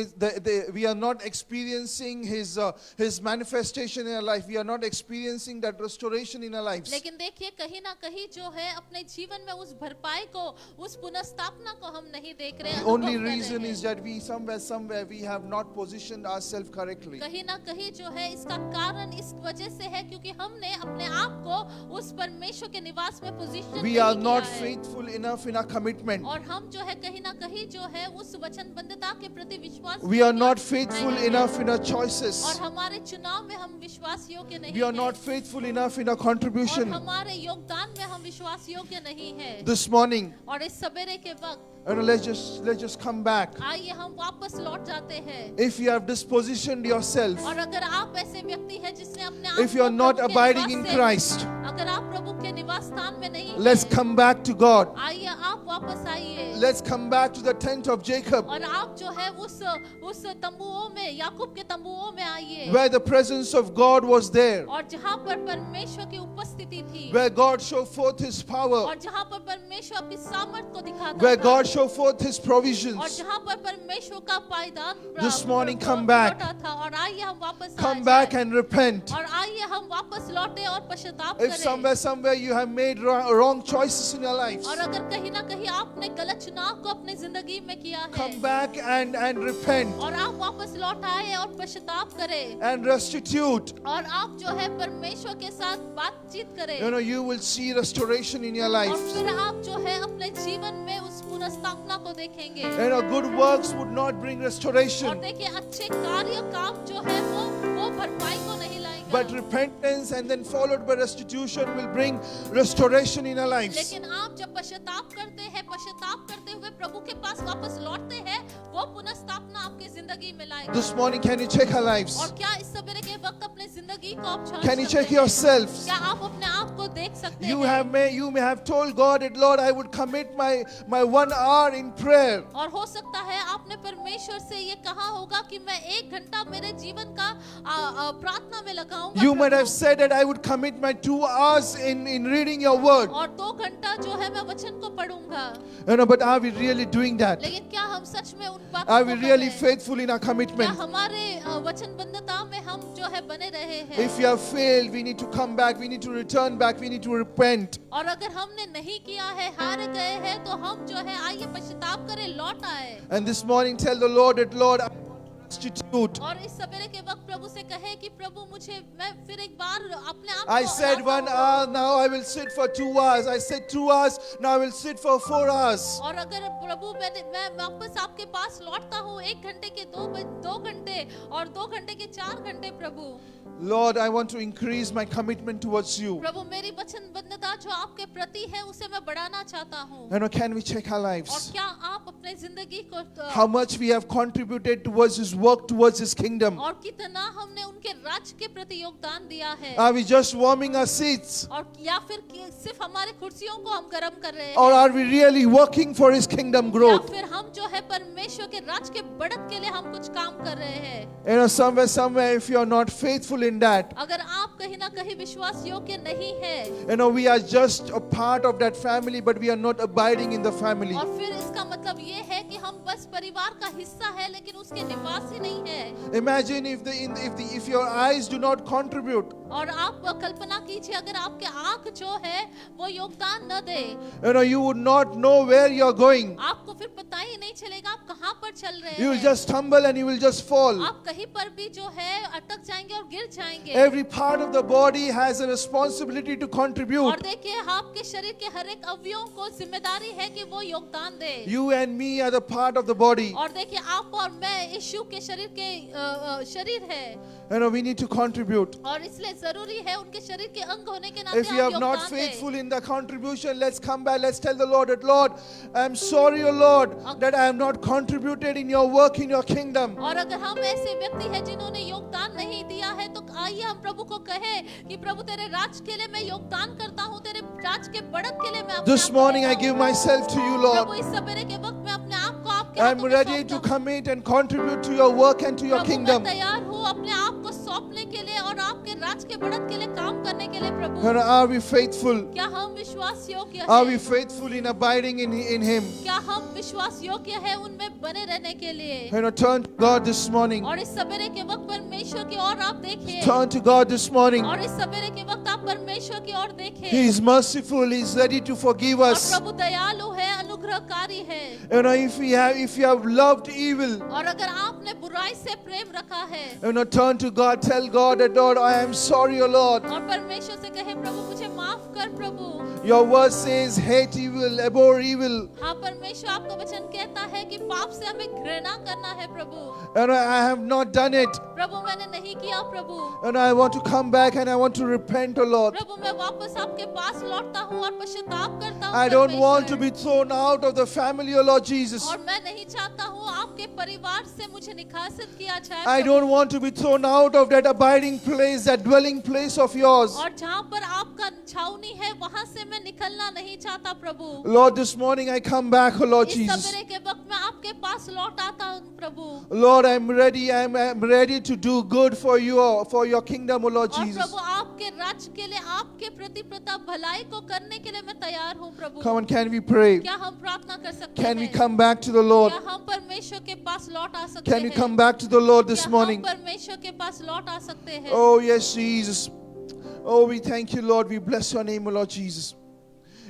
we are not experiencing His manifestation in our life. We are not experiencing that restoration in our lives. लेकिन देखिए कहीं ना कहीं जो है अपने जीवन में उस भरपाई को उस पुनर्स्थापना को हम नहीं देख रहे हैं, The only अनुभव कर रहे reason हैं। is that we somewhere we have not positioned ourselves correctly. कहीं ना कहीं जो है इसका कारण इस वजह से है क्योंकि हमने अपने आप को उस परमेश्वर के निवास में पोजीशन We नहीं are किया not है। faithful enough in our commitment. और हम जो है कहीं ना कहीं जो है उस वचनबद्धता के प्रति विश्वास We are योग्य not faithful नहीं हैं। enough in our और choices. हमारे चुनाव में हम विश्वास योग्य नहीं We are हैं। not faithful enough in our और contribution. हमारे योगदान में हम विश्वास योग्य नहीं है। This morning, और इस सवेरे के वक्त you know, let's just come back. आइए हम वापस लौट जाते हैं। If you have dispositioned yourself, और अगर आप ऐसे व्यक्ति हैं जिसने अपने आप if you are को not प्रभु के abiding in निवास से- Christ, अगर आप प्रभु के निवास स्थान में नहीं let's हैं, come back to God. आइए आप वापस आइए। Let's come back to the tent of Jacob, और आप जो है उस तंबुओं में याकूब के तंबुओं में आइए where the presence of God was there, और जहाँ पर परमेश्वर की उपस्थिति थी where God showed forth His power, और जहाँ पर परमेश्वर अपनी सामर्थ को दिखाता where था God showed forth His और provisions. जहाँ पर परमेश्वर का पायदान This morning, come back. था और आइए हम वापस आ Come back जाएं। and repent. और आइए हम वापस लौटे और पश्चाताप If करें somewhere you have made wrong choices in your lives, और अगर कहीं ना कहीं आपने गलत चुनाव को अपनी जिंदगी में किया है come back and repent और आप वापस लौट आए और पश्चाताप करें and restitute. और आप जो है परमेश्वर के साथ बातचीत करें You know, you will see restoration in your और life. फिर आप जो है अपने जीवन में उस पुनर्स्थापना को देखेंगे You know, good works would not bring और restoration, देखिए अच्छे कार्य काम जो है वो भरपाई को नहीं लाएगा but repentance and then followed by restitution will bring restoration in our lives. लेकिन आप जब पश्चाताप करते हुए प्रभु के पास वापस लौटते हैं वो पुनर्स्थापना आपकी जिंदगी में लाएगा This morning, can you check our lives? और क्या इस सवेरे के वक्त अपने जिंदगी को आप जांच Can you सकते check हैं? yourselves? क्या आप अपने आप को देख सकते You हैं you may have told God that, Lord, I would commit my 1 hour in prayer. और हो सकता है आपने परमेश्वर से ये कहा होगा कि मैं 1 घंटा मेरे जीवन का प्रार्थना में लगाऊंगा You might Prabhu. have said that I would commit my 2 hours in reading your word. और 2 घंटा जो है मैं वचन को पढ़ूंगा You know, but are we really doing that? लेकिन क्या हम सच में उन बातों Are को we कर really रहे हैं? faithful in our क्या commitment? हमारे वचनबद्धता में हम जो है बने रहे हैं If you have failed, we need to come back, we need to return back, we need to repent. और अगर हमने नहीं किया है हार गए हैं तो हम जो है आइए पश्चाताप करें लौट आए And this morning, tell the Lord that, Lord, I want to restitute. और इस सवेरे के वक्त प्रभु से कहे कि प्रभु मुझे मैं फिर एक बार अपने आप I को said 1 लाता हूँ। hour, now I will sit for 2 hours. I said 2 hours, now I will sit for 4 hours. और अगर प्रभु मैं वापस आपके पास लौटता हूँ 1 घंटे के 2 घंटे और 2 घंटे के 4 घंटे प्रभु Lord, I want to increase my commitment towards you. प्रभु मेरी वचनबद्धता जो आपके प्रति है उसे मैं बढ़ाना चाहता हूँ And can we check our और lives? क्या आप अपने जिंदगी को How much we have contributed towards His work, towards His kingdom? और कितना हमने उनके राज्य के प्रति योगदान दिया है Are we just warming our seats? और या फिर सिर्फ हमारे कुर्सियों को हम गर्म कर रहे Or हैं are we really working for His kingdom या growth? फिर हम जो है परमेश्वर के राज्य के बढ़त के लिए हम कुछ काम कर रहे हैं You know, somewhere, if you are not faithful in that, अगर आप कहीं ना कहीं विश्वास योग्य नहीं है you know, we are just a part of that family, but we are not abiding in the family. और फिर इसका मतलब ये है कि हम बस परिवार का हिस्सा है लेकिन उसके निवासी नहीं है Imagine if your eyes do not contribute. और आप कल्पना कीजिए अगर आपके आंख जो है वो योगदान न दे You know, you would not know where you are going. आपको फिर पता ही नहीं चलेगा आप कहाँ पर चल रहे You will हैं, just stumble and you will just fall. आप कहीं पर भी जो है अटक जाएंगे और गिर जाएंगे। Every part of the body has a responsibility to contribute. और देखिए आपके शरीर के हर एक अवयव को जिम्मेदारी है कि वो योगदान दे। You and me are the part of the body. और देखिए आप और मैं यीशु के शरीर के शरीर है, We need to contribute. और इसलिए जरूरी है उनके शरीर के अंग होने के नाते If you आप are not योगदान faithful दें। in the contribution, let's come back. Let's tell the Lord that, Lord, I'm sorry, O Lord, that I have not contributed in your work in your kingdom. और अगर हम ऐसे व्यक्ति हैं जिन्होंने योगदान नहीं दिया है, तो आइए हम प्रभु को कहें कि प्रभु तेरे राज के लिए मैं योगदान करता हूँ, तेरे राज के बढ़त के लिए मैं अपने This आप को morning I देता give हूँ। myself to you, Prabhu Lord. इस सवेरे के वक्त मैं अपने आप को आपके I'm हाथों में ready to सौंपता हूँ। commit and contribute to your work and to your प्रभु मैं kingdom. तैयार हूँ अपने आप को सौंपने के लिए और आपके राज के बढ़त के लिए काम करने के लिए प्रभु। Are we faithful? क्या हम विश्वास योग्य Are we हैं? faithful in abiding in Him? क्या हम विश्वास योग्य है उनमें बने रहने के लिए? Turn to God this morning. और इस सवेरे के वक्त परमेश्वर की ओर आप देखिए। Turn to God this morning. और इस सवेरे के वक्त आप परमेश्वर की ओर देखें। He is merciful. He is ready to forgive और us. प्रभु दयालु है, अनुग्रहकारी है। If you have loved evil, और अगर आपने बुराई से प्रेम रखा है, turn to God. Tell God that, Lord, I am sorry, O Lord. और परमेश्वर से कहे प्रभु मुझे माफ कर प्रभु। Your word says, hate evil, abhor evil. हाँ परमेश्वर आपका वचन कहता है कि पाप से हमें घृणा करना है प्रभु। I have not done it. प्रभु मैंने नहीं किया प्रभु। I want to come back and I want to repent, O Lord. प्रभु मैं वापस आपके पास लौटता हूँ और पश्चाताप करता हूँ। I don't want परमेश्वर। to be thrown out of the family, O Lord Jesus. और मैं नहीं चाहता हूँ आपके परिवार से मुझे निकासित किया जाए। I Prabhu. don't want to be thrown out of that abiding place, that dwelling place of yours. और जहाँ पर आपका छावनी है वहाँ से मैं निकलना नहीं चाहता प्रभु। Lord, this morning I come back, O Lord इस Jesus. सवेरे के वक्त मैं आपके पास लौट आता हूँ प्रभु। Lord, I'm ready. I'm ready to do good for you, for your kingdom, O Lord और Jesus. प्रभु आपके राज्य के लिए आपके प्रति प्रताप भलाई को करने के लिए मैं तैयार हूँ प्रभु। Come on, can we pray? क्या हम प्रार्थना कर सकते Can we हैं? come back to the Lord? क्या हम परमेश्वर के पास लौट आ सकते Can we हैं? come back to the Lord this क्या हम morning? परमेश्वर के पास लौट आ सकते हैं? Oh, yes, Jesus. Oh, we thank you, Lord. We bless your name, O Lord Jesus.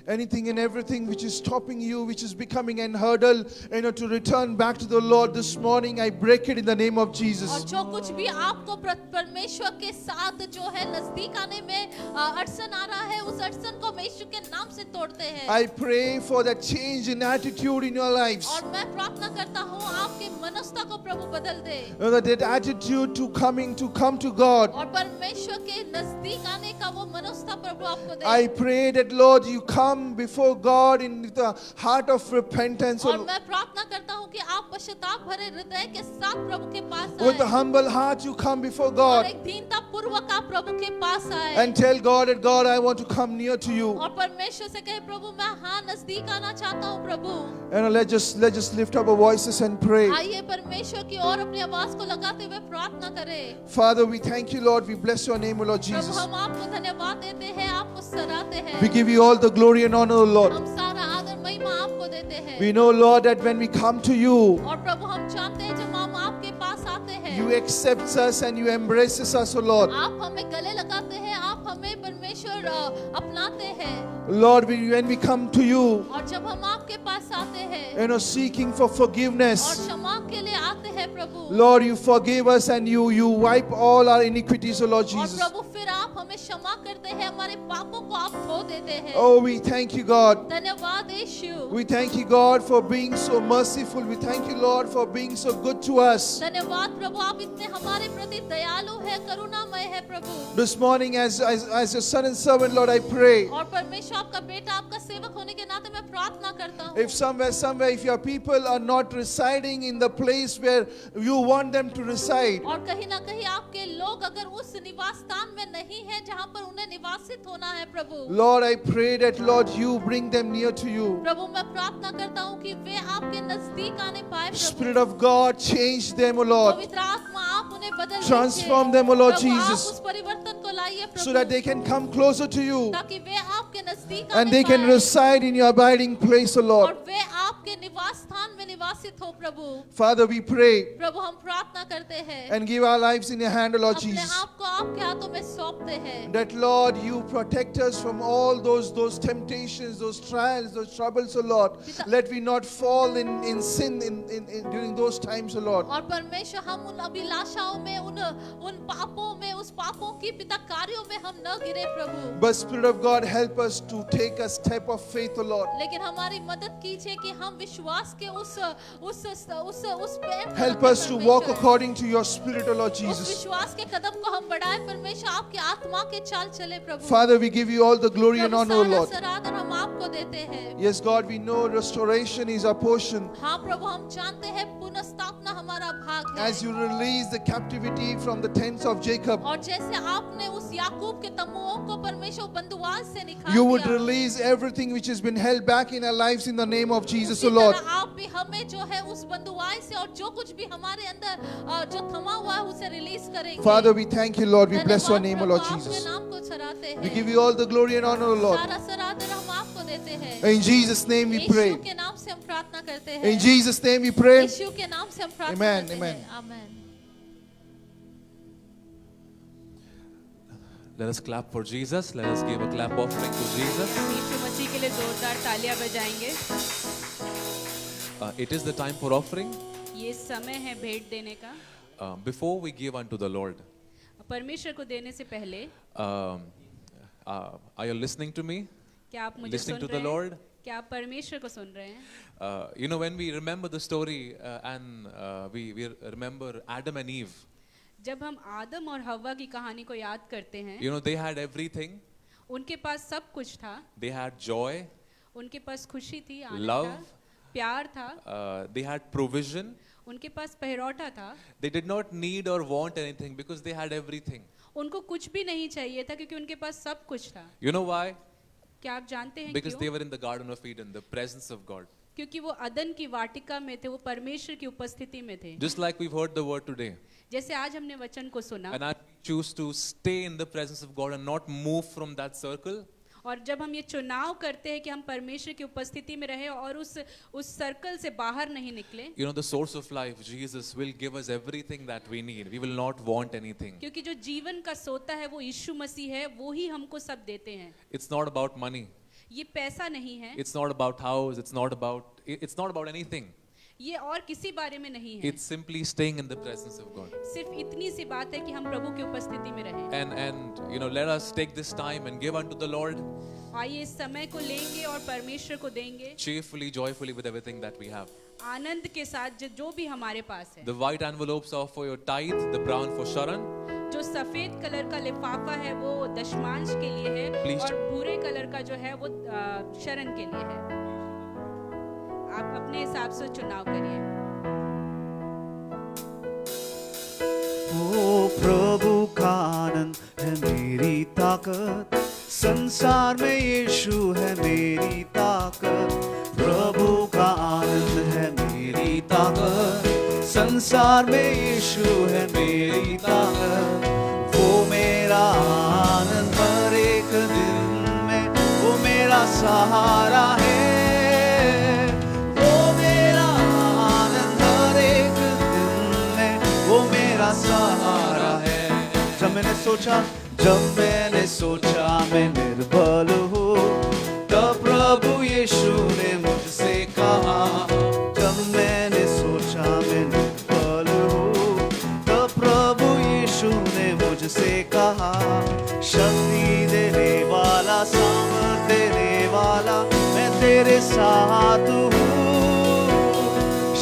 Anything and everything which is stopping you, which is becoming an hurdle, to return back to the Lord this morning, I break it in the name of और Jesus. जो कुछ भी आपको परमेश्वर के साथ जो है नजदीक आने में अड़चन आ रहा है, उस अड़चन को हम यीशु के नाम से तोड़ते हैं। I pray for that change in attitude in your lives. और मैं प्रार्थना करता हूँ आपके मनस्ता को प्रभु बदल दे। That attitude to come to God. और परमेश्वर के नजदीक आने का वो मनस्ता प्रभु आपको दे। I pray that, Lord, you come before God in the heart of repentance. और मैं प्रार्थना करता हूँ कि आप पश्चाताप भरे हृदय के साथ प्रभु के पास With a आए humble heart, you come before और God एक दीनता पूर्वक आप प्रभु के पास आए and tell God that, God, I want to come near to you. और परमेश्वर से कहे प्रभु मैं हाँ नजदीक आना चाहता हूँ प्रभु। And let's just lift up our voices and pray. आइए परमेश्वर की ओर अपनी आवाज को लगाते हुए प्रार्थना करें। Father, we thank you, Lord. We bless your name, O Lord Prabhu Jesus. हम आपको धन्यवाद देते हैं, आपको सराहते हैं। We give you all the glory and honor, O Lord. हम सारा आदर महिमा आपको देते हैं। We know, Lord, that when we come to you, और प्रभु हम जानते हैं जब हम आपके पास आते हैं, you accept us and you embrace us, O Lord. आप हमें गले लगाते हैं, आप हमें परमेश्वर अपनाते हैं। Lord, when we come to you, और जब हम आपके पास आते हैं seeking for और forgiveness, क्षमा के लिए आते हैं प्रभु, Lord, you forgive us and you wipe all our iniquities, O Lord और Jesus. प्रभु फिर आप हमें क्षमा करते हैं, हमारे पापों को आप धो देते हैं। Oh, we thank you, God. धन्यवाद यीशु। We thank you, God, for being so merciful. We thank you, Lord, for being so good to us. धन्यवाद प्रभु, आप इतने हमारे प्रति दयालु है, करुणामय है प्रभु। This morning, as your son and servant, Lord, I pray. और परमेश्वर आपका बेटा, आपका सेवक होने के नाते मैं प्रार्थना करता हूँ। If somewhere, if your people are not residing in the place where you want them to reside, और कहीं ना कहीं आपके लोग अगर उस निवास स्थान में नहीं है जहाँ पर उन्हें निवासित होना है प्रभु, Lord, I pray that, Lord, you bring them near to you. प्रभु मैं प्रार्थना करता हूँ कि वे आपके नजदीक आने पाए Spirit Prabhu. of God, change them, O Lord, पवित्र आत्मा आप उन्हें बदल Transform दीजिए। them, O Lord प्रभु, आप Jesus, उस परिवर्तन को लाइए so that they Prabhu, can come closer to you ताकि वे आपके नजदीक and आने they can पाए reside in your abiding place, O और Lord. वे आपके निवास स्थान में निवासित हो प्रभु। Father, we pray प्रभु हम प्रार्थना करते हैं, and give our lives in your hand, O Lord अपने Jesus. आप को आपके हाथों में सौंपते हैं, That Lord, you protect us from all those temptations, those trials, those troubles, O Lord. Let we not fall in sin during those times, O Lord. और परमेश्वर हम उन अभिलाषाओं में, उन पापों में, उस पापों की पिता कार्यों में हम न गिरे प्रभु। But Spirit of God, help us to take a step of faith, O Lord. लेकिन हमारी मदद कीजिए कि हम विश्वास के उस पे Help us to walk according to your Spirit, O Lord उस Jesus. विश्वास के कदम को हम बढ़ाएं परमेश्वर, आपकी आत्मा के चाल चले प्रभु। Father, we give you all the glory and Prabhu honor, O सारा Lord. सराहना हम आपको देते हैं। Yes, God, we know restoration is our portion. हाँ प्रभु हम जानते हैं पुनर्स्थापना हमारा भाग है। As you release the captivity from the tents of Jacob, और जैसे आपने उस याकूब के तम्बुओं को परमेश्वर बंदुआस से निकाल you would दिया, release everything which has been held back in our lives in the name of Jesus, O उसी Lord. तरह आप भी हमें जो है उस बंदुआई से और जो कुछ भी हमारे अंदर जो थमा हुआ है उसे रिलीज करेंगे। Father, we thank you, Lord. We bless your धन्यवाद name, O प्रभु, Lord आपके Jesus. नाम को सराहते We हैं। give you all the glory and honor, O Lord. सारा सराहना हम आपको देते हैं। In Jesus' name we Yeshu pray. के नाम से हम प्रार्थना करते हैं। In Jesus' name we pray. यीशु के नाम से हम प्रार्थना Amen, करते amen. हैं। आमेन। Let us clap for Jesus. Let us give a clap offering to Jesus. यीशु मसीह के लिए जोरदार तालियां बजाएंगे। It is the time for offering. ये समय है भेंट देने का। Before we give unto the Lord, परमेश्वर को देने से पहले are you listening to me? क्या आप मुझे Listening सुन to रहे the Lord? हैं? क्या आप परमेश्वर को सुन रहे हैं? You know, when we remember the story and we remember Adam and Eve, जब हम आदम और हव्वा की कहानी को याद करते हैं, you know, they had everything. उनके पास सब कुछ था, They had joy, उनके पास खुशी थी, आनंद love, था, प्यार था, they had provision. उनके पास पहरौठा था, They did not need or want anything because they had everything. उनको कुछ भी नहीं चाहिए था क्योंकि उनके पास सब कुछ था। You know why? क्या आप जानते हैं Because they क्यों? were in the Garden of Eden, the presence of God. क्योंकि वो अदन की वाटिका में थे, वो परमेश्वर की उपस्थिति में थे। Just like we've heard the word today. जैसे आज हमने वचन को सुना, And I choose to stay in the presence of God and not move from that circle. और जब हम ये चुनाव करते हैं कि हम परमेश्वर की उपस्थिति में रहे और उस सर्कल से बाहर नहीं निकले, You know, the source of life, Jesus, will give us everything that we need. We will not want anything. क्योंकि जो जीवन का सोता है वो यीशु मसीह है, वो ही हमको सब देते हैं। It's not about money. ये पैसा नहीं है, It's not about house. It's not about anything. ये और किसी बारे में नहीं है। It's simply staying in the presence of God. सिर्फ इतनी सी बात है कि हम प्रभु की उपस्थिति में रहें। And you know, let us take this time and give unto the Lord आइए इस समय को लेंगे और परमेश्वर को देंगे cheerfully, joyfully with everything that we have. आनंद के साथ जो भी हमारे पास है। The white envelopes are for your tithe, the brown for Sharan. जो सफेद कलर का लिफाफा है वो दशमांश के लिए है, Please. और भूरे कलर का जो है वो शरण के लिए है। आप अपने हिसाब से चुनाव करिए। ओ प्रभु का आनंद है मेरी ताकत, संसार में यीशु है मेरी ताकत। प्रभु का आनंद है मेरी ताकत, संसार में यीशु है मेरी ताकत। वो मेरा आनंद हर एक दिन में, वो मेरा सहारा है। वो मेरा आनंद हर एक दिन में, वो मेरा सहारा है। जब मैंने सोचा मैं निर्बल हूँ, तब प्रभु यीशु ने मुझसे कहा। जब मैंने सोचा मैं निर्बल हूँ, तब प्रभु यीशु ने मुझसे कहा। शक्ति देने वाला, सामर्थ देने वाला, मैं तेरे साथ हूँ।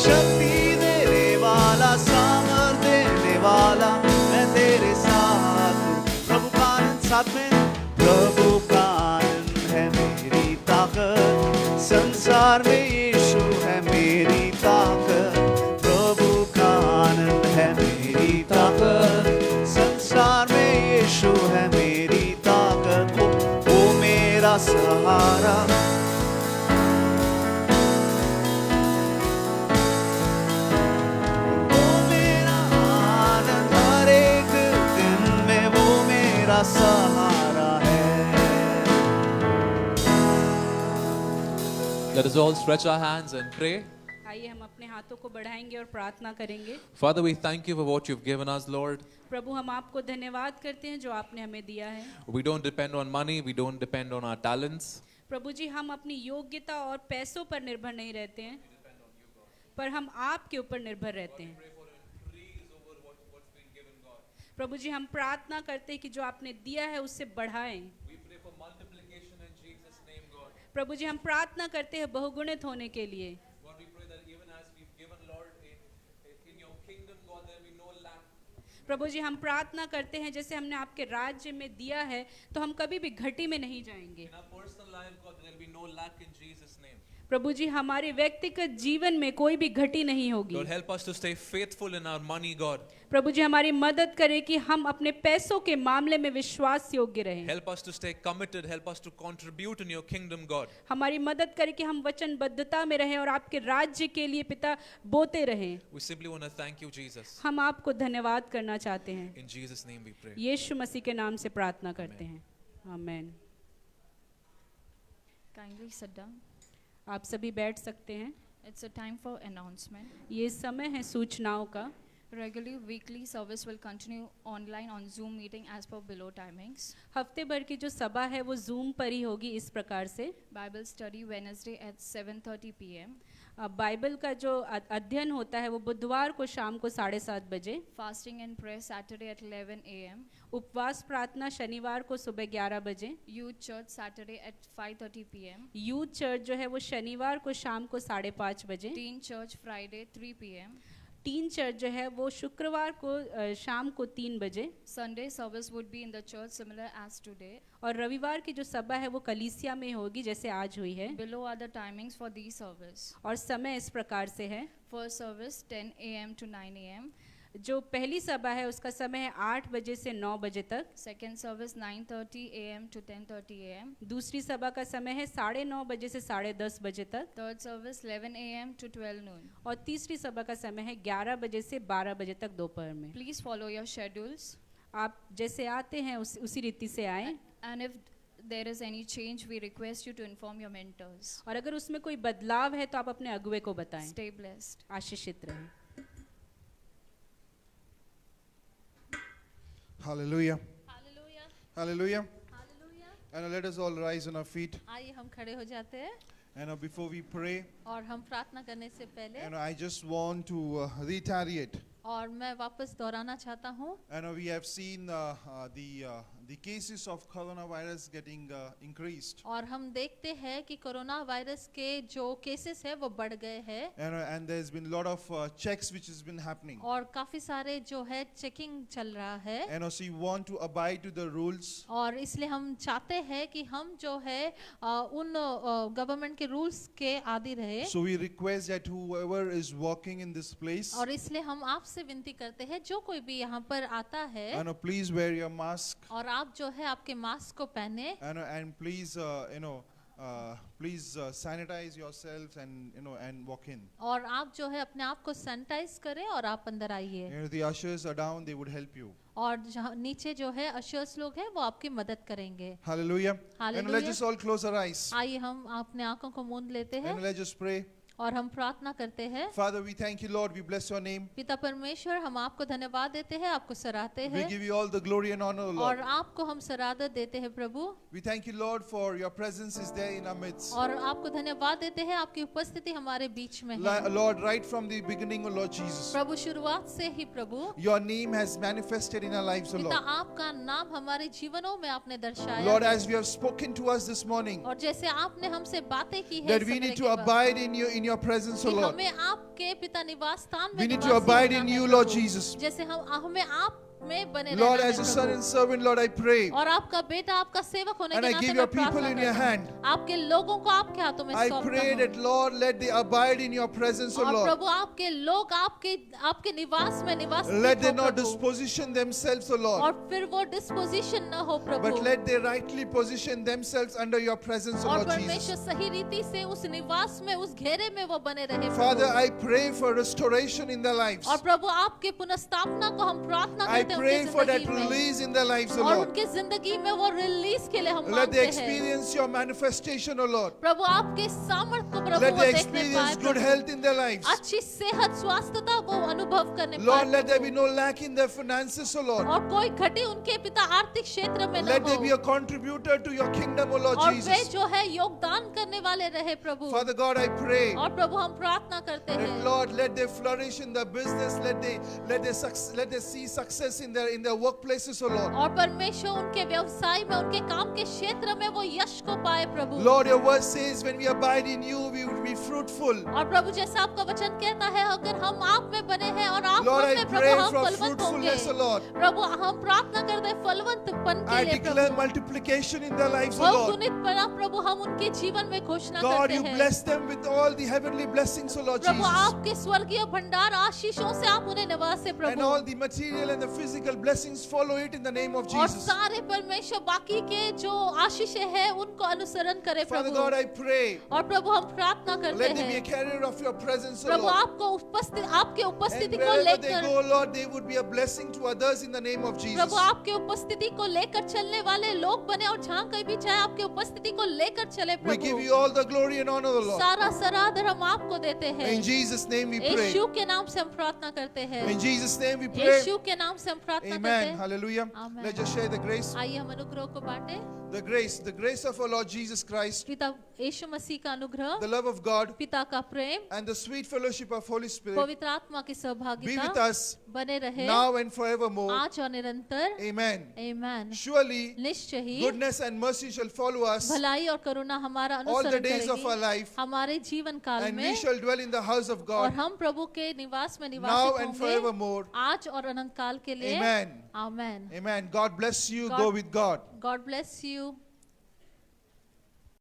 शक्ति देने वाला, सामर्थ देने वाला, मैं तेरे साथ हूँ। प्रभु का आनंद साथ में, प्रभु का आनंद है मेरी ताकत, संसार में यीशु है मेरी ताकत। प्रभु का आनंद है मेरी ताकत, संसार में यीशु है मेरी ताकत। वो मेरा सहारा, सहारा है। Let us all stretch our hands and pray. आइए हम अपने हाथों को बढ़ाएंगे और प्रार्थना करेंगे। Father, we thank you for what you've given us, Lord. प्रभु हम आपको धन्यवाद करते हैं जो आपने हमें दिया है। We don't depend on money, we don't depend on our talents. प्रभु जी हम अपनी योग्यता और पैसों पर निर्भर नहीं रहते हैं, पर हम आपके ऊपर निर्भर रहते हैं। प्रभु जी हम प्रार्थना करते हैं कि जो आपने दिया है उससे बढ़ाएं। प्रभु जी हम प्रार्थना करते हैं बहुगुणित होने के लिए। प्रभु जी हम प्रार्थना करते हैं जैसे हमने आपके राज्य में दिया है तो हम कभी भी घटी में नहीं जाएंगे। प्रभु जी हमारे व्यक्तिगत जीवन में कोई भी घटी नहीं होगी। Lord, help us to stay faithful in our money, God. प्रभु जी हमारी मदद करें कि हम अपने पैसों के मामले में विश्वास योग्य रहें। Help us to stay committed, help us to contribute in your kingdom, God. हमारी मदद करें कि हम वचनबद्धता में रहें और आपके राज्य के लिए पिता बोते रहें। We simply want to thank you, Jesus. हम आपको धन्यवाद करना चाहते हैं। In Jesus' name we pray. यीशु मसीह के नाम से प्रार्थना करते हैं, आमीन। Kindly sit down. आप सभी बैठ सकते हैं। It's a time for announcement. ये समय है सूचनाओं का। Regularly weekly service will continue online on Zoom meeting as per below timings. हफ्ते भर की जो सभा है वो जूम पर ही होगी इस प्रकार से। Bible study Wednesday at 7:30 p.m. Bible का जो अध्ययन होता है वो बुधवार को शाम को 7:30 बजे। Fasting and prayer Saturday at 11 a.m. उपवास प्रार्थना शनिवार को सुबह 11 बजे। Youth church Saturday at 5:30 p.m. Youth church जो है वो शनिवार को शाम को 5:30 बजे। Teen church Friday 3 p.m. Tin church जो है वो शुक्रवार को शाम को 3 बजे। Sunday service would be in the church similar as today. और रविवार की जो सभा है वो कलीसिया में होगी जैसे आज हुई है। Below are the timings for these service. और समय इस प्रकार से है। First service 10 a.m. to 9 a.m. जो पहली सभा है उसका समय है 8 बजे से 9 बजे तक। Second service 9:30 a.m. to 10:30 a.m. दूसरी सभा का समय है 9:30 बजे से 10:30 बजे तक। Third service 11 a.m. to 12 noon. और तीसरी सभा का समय है 11 बजे से 12 बजे तक दोपहर में। Please follow your schedules. आप जैसे आते हैं उसी रीति से आएं। And if there is any change, we request you to inform your mentors. और अगर उसमें कोई बदलाव है तो आप अपने अगुवे को बताएं। Stay blessed. आशीषित रहें। Hallelujah. Hallelujah, Hallelujah. Hallelujah. And let us all rise on our feet. आइए हम खड़े हो जाते हैं And before we pray, और हम प्रार्थना करने से पहले and I just want to reiterate. और मैं वापस दोहराना चाहता हूँ। And we have seen the cases of coronavirus getting increased. और हम देखते हैं कि कोरोना वायरस के जो केसेस है वो बढ़ गए हैं। And there's been a lot of checks which has been happening. और काफी सारे जो है चेकिंग चल रहा है। And also we want to abide to the rules. और इसलिए हम चाहते हैं कि हम जो है उन गवर्नमेंट के रूल्स के आदि रहे। So we request that whoever is walking in this place, और इसलिए हम आपसे विनती करते हैं जो कोई भी यहाँ पर आता है and please wear your mask. और आप जो है आपके मास्क को पहने And please please sanitize yourselves and walk in. और आप जो है अपने आप को सैनिटाइज करें और आप अंदर आइए। The ushers are down, they would help you. और जहाँ नीचे जो है अशर्स लोग हैं वो आपकी मदद करेंगे। Hallelujah. And Hallelujah. let's just all close our eyes. आइए हम अपने आंखों को मूंद लेते हैं And let's just pray. और हम प्रार्थना करते हैं। Father, we thank you, Lord. We bless your name. पिता परमेश्वर हम आपको धन्यवाद देते हैं, आपको सराहते We हैं give you all the glory and honor, और Lord. आपको हम सराहत देते हैं प्रभु। We thank you, Lord, for your presence is there in our midst. और आपको धन्यवाद देते हैं, आपकी उपस्थिति हमारे बीच में है। Lord, right from the beginning, O Lord Jesus, प्रभु शुरुआत से ही प्रभु your name has manifested in our lives, O पिता Lord. आपका नाम हमारे जीवनों में आपने दर्शाया Lord, है। as we have spoken to us this morning, और जैसे आपने हमसे बातें की है that इस we समय need के to बाद, abide in your presence, O कि Lord. हमें आपके पिता निवास स्थान में We need to निवासी abide होना in है you, प्रभु। Lord Jesus. जैसे हमें आप में बने Lord, रहना as है a son Prabhu. and servant, Lord, I pray. और आपका बेटा आपका सेवक होने And के I नाते give मैं your people प्रार्थना in your करता hand. हूँ। आपके लोगों को आपके हाथों में I सौंपता pray हूँ। that, Lord, let they abide in your presence, O और Lord. प्रभु आपके लोग आपके निवास में निवास Let they हो not Prabhu. disposition themselves, O Lord, और फिर वो डिस्पोजिशन न हो प्रभु। but let they rightly position themselves under your presence, O और Lord परमेश्वर Jesus. सही रीति से उस निवास में उस घेरे में वो बने रहे Father, Prabhu. I pray for restoration in their lives. और प्रभु आपके पुनर्स्थापना को हम प्रार्थना I हैं pray उनकी for that जिंदगी में release in their lives, O और Lord. उनके जिंदगी में वो रिलीज के लिए हम Let they मांगते हैं experience your manifestation, O Lord. प्रभु आपके सामर्थ को प्रभु Let वो they देखने experience पाए good Prabhu. health in their lives. अच्छी सेहत स्वास्थ्यता वो अनुभव करने Lord, पाए let there be Prabhu. no lack in their finances, O Lord. और कोई घटी उनके पिता आर्थिक क्षेत्र में न Let they be हो a contributor to your kingdom, O Lord और वे Jesus. जो है योगदान करने वाले रहे प्रभु Father God, I pray और प्रभु हम प्रार्थना करते that हैं Lord, let they flourish in their business. Let they see success in their workplaces, O Lord. और परमेश्वर उनके व्यवसाय में उनके काम के क्षेत्र में वो यश को पाए प्रभु Lord, your word says when we abide in you, we will be fruitful. और प्रभु जैसा आपका वचन कहता है अगर हम आप में बने हैं और आप Lord, हम I में pray प्रभु हम for फलवंत होंगे fruitfulness, O Lord. प्रभु हम प्रार्थना करते हैं फलवंतपन के I लिए declare Prabhu multiplication in their lives, O वो Lord. गुणित बना प्रभु हम उनके जीवन में घोषणा God, करते you हैं bless them with all the heavenly blessings, O Lord Prabhu Jesus. आपके स्वर्गीय भंडार आशीषों से आप उन्हें नवासे And Prabhu all the material and the physical blessings follow it in the name of और Jesus. सारे परमेश्वर बाकी के जो आशीष है उनको अनुसरण करे Father Prabhu God, I pray, और प्रभु हम प्रार्थना करते let them be a हैं carrier of your presence, O Prabhu Lord. आपको आपके And उपस्थिति को wherever they लेकर go, Lord, they would be a blessing to others in the name of Jesus. प्रभु आपके उपस्थिति को लेकर चलने वाले लोग बने और जहाँ कहीं भी चाहे आपके उपस्थिति को लेकर चले We give Prabhu you all the glory and honor, O Lord. सारा सराधर हम आपको देते हैं In Jesus' name we pray. यीशु के नाम से हम प्रार्थना करते हैं In Jesus' name we pray. यीशु के नाम से हम प्रार्थना करते Amen. हैं Hallelujah. Amen. Let's just share the grace. आइए हम अनुग्रह को बांटे The grace of our Lord Jesus Christ, पिता यीशु मसीह का अनुग्रह the love of God, पिता का प्रेम and the sweet fellowship of Holy Spirit पवित्र आत्मा की be with सहभागिता us बने रहे now and forevermore. आज और निरंतर Amen. आमेन Surely निश्चय ही goodness and mercy shall follow us भलाई और करुणा हमारा all the अनुसरण days of our करेगी life, हमारे जीवन काल and we में shall dwell in the house of और God हम प्रभु के निवास में now निवासित and होंगे forevermore. आज और अनंत काल के लिए Amen. Amen Amen. God bless you. God- Go with God. God bless you